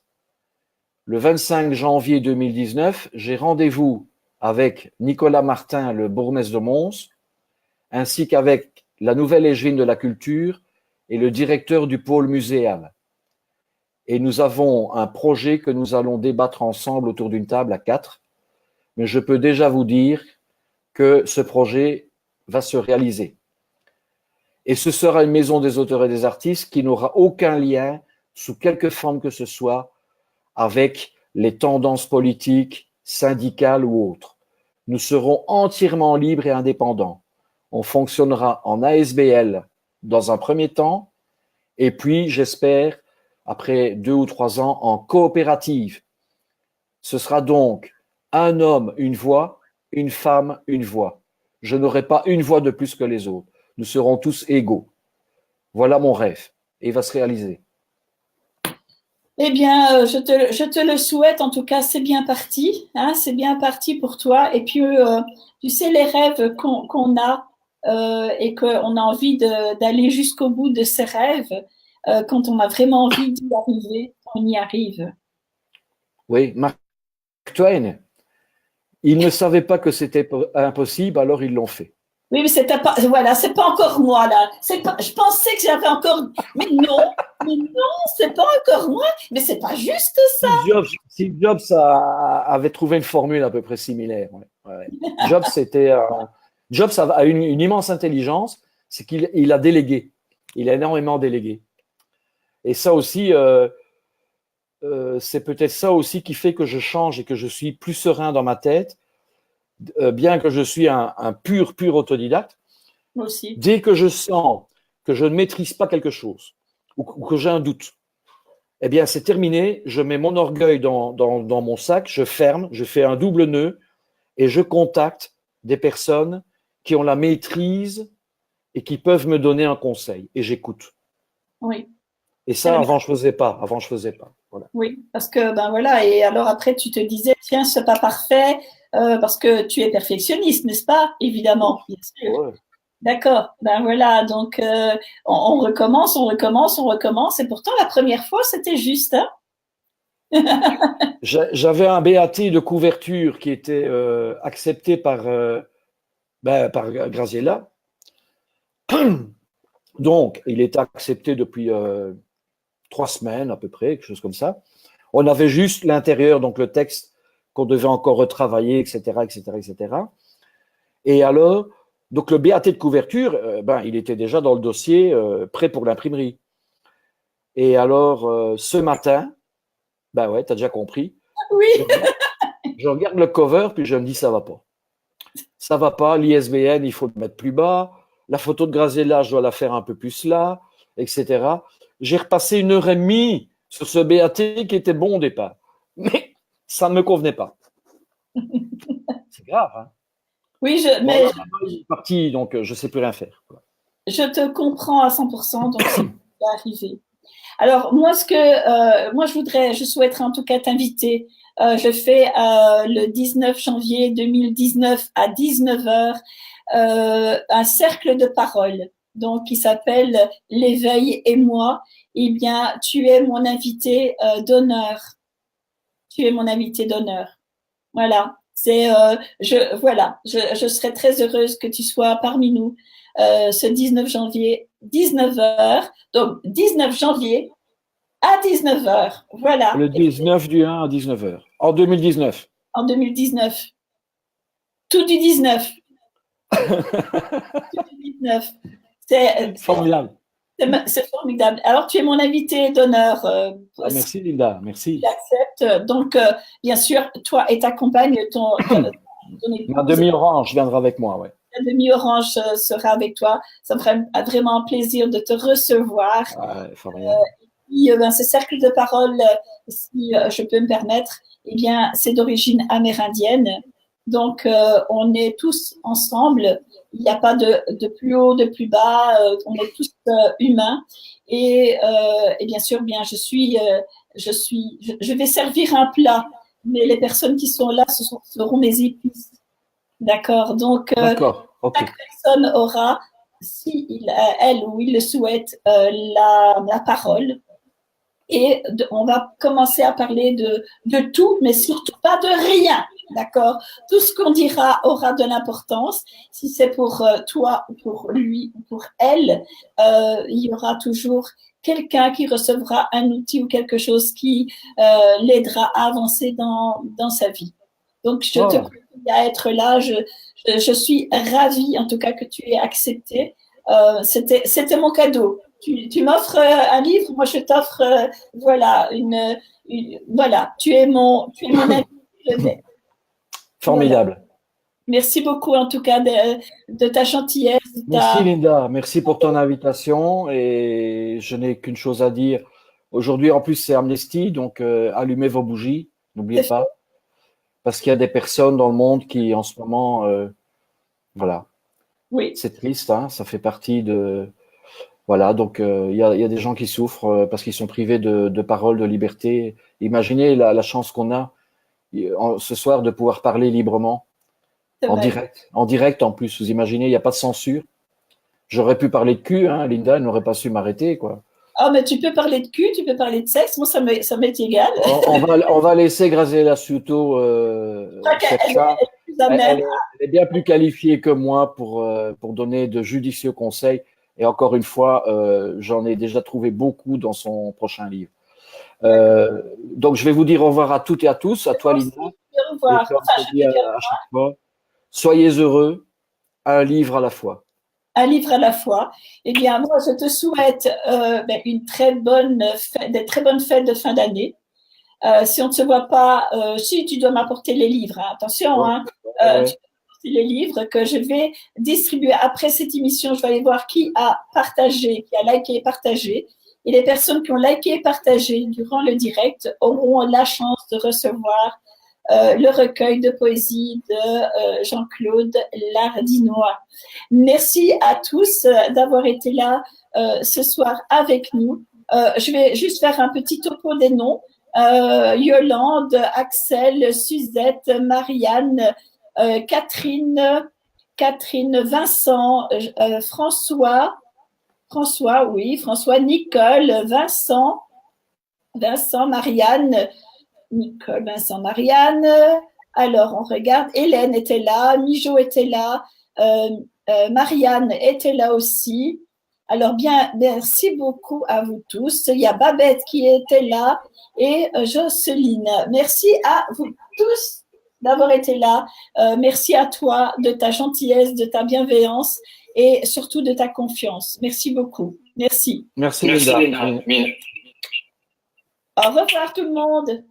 Le 25 janvier 2019, j'ai rendez-vous avec Nicolas Martin, le bourgmestre de Mons, ainsi qu'avec la nouvelle échevine de la culture et le directeur du pôle muséal. Et nous avons un projet que nous allons débattre ensemble autour d'une table à 4. Mais je peux déjà vous dire que ce projet va se réaliser. Et ce sera une maison des auteurs et des artistes qui n'aura aucun lien, sous quelque forme que ce soit, avec les tendances politiques, syndicales ou autres. Nous serons entièrement libres et indépendants. On fonctionnera en ASBL dans un premier temps, et puis, j'espère, après 2 ou 3 ans, en coopérative. Ce sera donc un homme, une voix, une femme, une voix. Je n'aurai pas une voix de plus que les autres. Nous serons tous égaux. Voilà mon rêve, et il va se réaliser. Eh bien, je te le souhaite. En tout cas, c'est bien parti, hein, c'est bien parti pour toi. Et puis, tu sais, les rêves qu'on a et qu'on a envie d'aller jusqu'au bout de ces rêves, quand on a vraiment envie d'y arriver, on y arrive. Oui, Mark Twain, ils ne savaient pas que c'était impossible, alors ils l'ont fait. Oui, mais c'était pas, voilà, c'est pas encore moi là. C'est pas, je pensais que j'avais encore, mais non, c'est pas encore moi. Mais c'est pas juste ça. Steve Jobs avait trouvé une formule à peu près similaire. Ouais, ouais. Jobs a une immense intelligence, c'est qu'il a délégué. Il a énormément délégué. Et ça aussi, c'est peut-être ça aussi qui fait que je change et que je suis plus serein dans ma tête, bien que je suis un pur autodidacte. Moi aussi. Dès que je sens que je ne maîtrise pas quelque chose ou que j'ai un doute, eh bien, c'est terminé. Je mets mon orgueil dans mon sac, je ferme, je fais un double nœud et je contacte des personnes qui ont la maîtrise et qui peuvent me donner un conseil et j'écoute. Oui. Et ça, avant, je faisais pas. Voilà. Oui, parce que ben voilà, et alors après tu te disais, tiens, c'est pas parfait, parce que tu es perfectionniste, n'est-ce pas? Évidemment, bien sûr. Ouais. D'accord, ben voilà, donc on recommence, et pourtant la première fois c'était juste, hein? J'avais un BAT de couverture qui était accepté par Graziella. Donc, il était accepté depuis 3 semaines à peu près, quelque chose comme ça. On avait juste l'intérieur, donc le texte qu'on devait encore retravailler, etc., etc., etc. Et alors, donc le BAT de couverture, il était déjà dans le dossier prêt pour l'imprimerie. Et alors, ce matin, ben ouais, tu as déjà compris, Oui, je regarde le cover, puis je me dis, ça va pas. Ça va pas, l'ISBN, il faut le mettre plus bas, la photo de Graziella, je dois la faire un peu plus là, etc. J'ai repassé 1 heure et demie sur ce BAT qui était bon au départ. Mais ça ne me convenait pas. C'est grave, hein? oui, Bon, là, maintenant, il est parti, donc je ne sais plus rien faire. je te comprends à 100%, donc c'est arrivé. Alors moi, je souhaiterais en tout cas t'inviter. Je fais le 19 janvier 2019 à 19 heures un cercle de parole, donc qui s'appelle L'éveil et moi. Eh bien, tu es mon invité d'honneur. Tu es mon invité d'honneur. Voilà. Je serais très heureuse que tu sois parmi nous ce 19 janvier, 19 heures. Donc, 19 janvier à 19 heures. Voilà. Le 19 du 1 à 19 heures. En 2019. En 2019. Tout du 19. Tout du 19. C'est formidable. C'est formidable. Alors, tu es mon invité d'honneur. Merci, Linda. Merci. J'accepte. Donc, bien sûr, toi et ta compagne, ton épouse, ma demi-orange viendra avec moi, ouais. La demi-orange sera avec toi. Ça me ferait vraiment un plaisir de te recevoir. Ouais, formidable. Et puis, ce cercle de parole, si je peux me permettre, eh bien, c'est d'origine amérindienne. Donc, on est tous ensemble. Il n'y a pas de plus haut, de plus bas. On est tous humains. Et bien sûr, bien, je vais servir un plat, mais les personnes qui sont là seront mes épices. D'accord. Donc, D'accord. Okay. Chaque personne aura, si elle ou il le souhaite, la parole. Et on va commencer à parler de tout, mais surtout pas de rien. D'accord? Tout ce qu'on dira aura de l'importance. Si c'est pour toi, ou pour lui, ou pour elle, il y aura toujours quelqu'un qui recevra un outil ou quelque chose qui l'aidera à avancer dans sa vie. Donc, je te prie à être là. Je suis ravie, en tout cas, que tu aies accepté. C'était mon cadeau. Tu m'offres un livre, moi je t'offre, voilà, voilà, tu es mon ami. Formidable. Voilà. Merci beaucoup, en tout cas, de ta gentillesse. Merci, Linda. Merci pour ton invitation. Et je n'ai qu'une chose à dire. Aujourd'hui, en plus, c'est Amnesty, donc allumez vos bougies. N'oubliez pas. Parce qu'il y a des personnes dans le monde qui, en ce moment, voilà. Oui. C'est triste, hein, ça fait partie de… Voilà, donc il y a des gens qui souffrent parce qu'ils sont privés de parole, de liberté. Imaginez la chance qu'on a ce soir de pouvoir parler librement, en direct en plus. Vous imaginez, il n'y a pas de censure. J'aurais pu parler de cul, hein, Linda, elle n'aurait pas su m'arrêter, quoi. Ah, mais tu peux parler de cul, tu peux parler de sexe, moi ça m'est égal. On va laisser Graziella Suto faire ça. Elle est bien plus qualifiée que moi pour donner de judicieux conseils. Et encore une fois, j'en ai déjà trouvé beaucoup dans son prochain livre. Donc, je vais vous dire au revoir à toutes et à tous, à toi, Linda. Au revoir. Et comme je dis à chaque fois, soyez heureux, un livre à la fois. un livre à la fois. Eh bien, moi, je te souhaite une des très bonnes fêtes de fin d'année. Si on ne se voit pas, si tu dois m'apporter les livres, hein, attention, hein, tu dois m'apporter les livres que je vais distribuer après cette émission. Je vais aller voir qui a partagé, qui a liké et partagé. Et les personnes qui ont liké et partagé durant le direct auront la chance de recevoir le recueil de poésie de Jean-Claude Lardinois. Merci à tous d'avoir été là ce soir avec nous. Je vais juste faire un petit topo des noms. Yolande, Axel, Suzette, Marianne, Catherine, Vincent, François, Nicole, Vincent, Marianne, Nicole, Vincent, Marianne. Alors, on regarde. Hélène était là, Mijo était là, Marianne était là aussi. Alors, bien, merci beaucoup à vous tous. Il y a Babette qui était là et Jocelyne. Merci à vous tous d'avoir été là. Merci à toi de ta gentillesse, de ta bienveillance et surtout de ta confiance. Merci beaucoup. Merci. Merci, Linda. Au revoir tout le monde.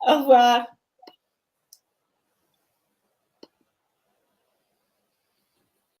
Au revoir.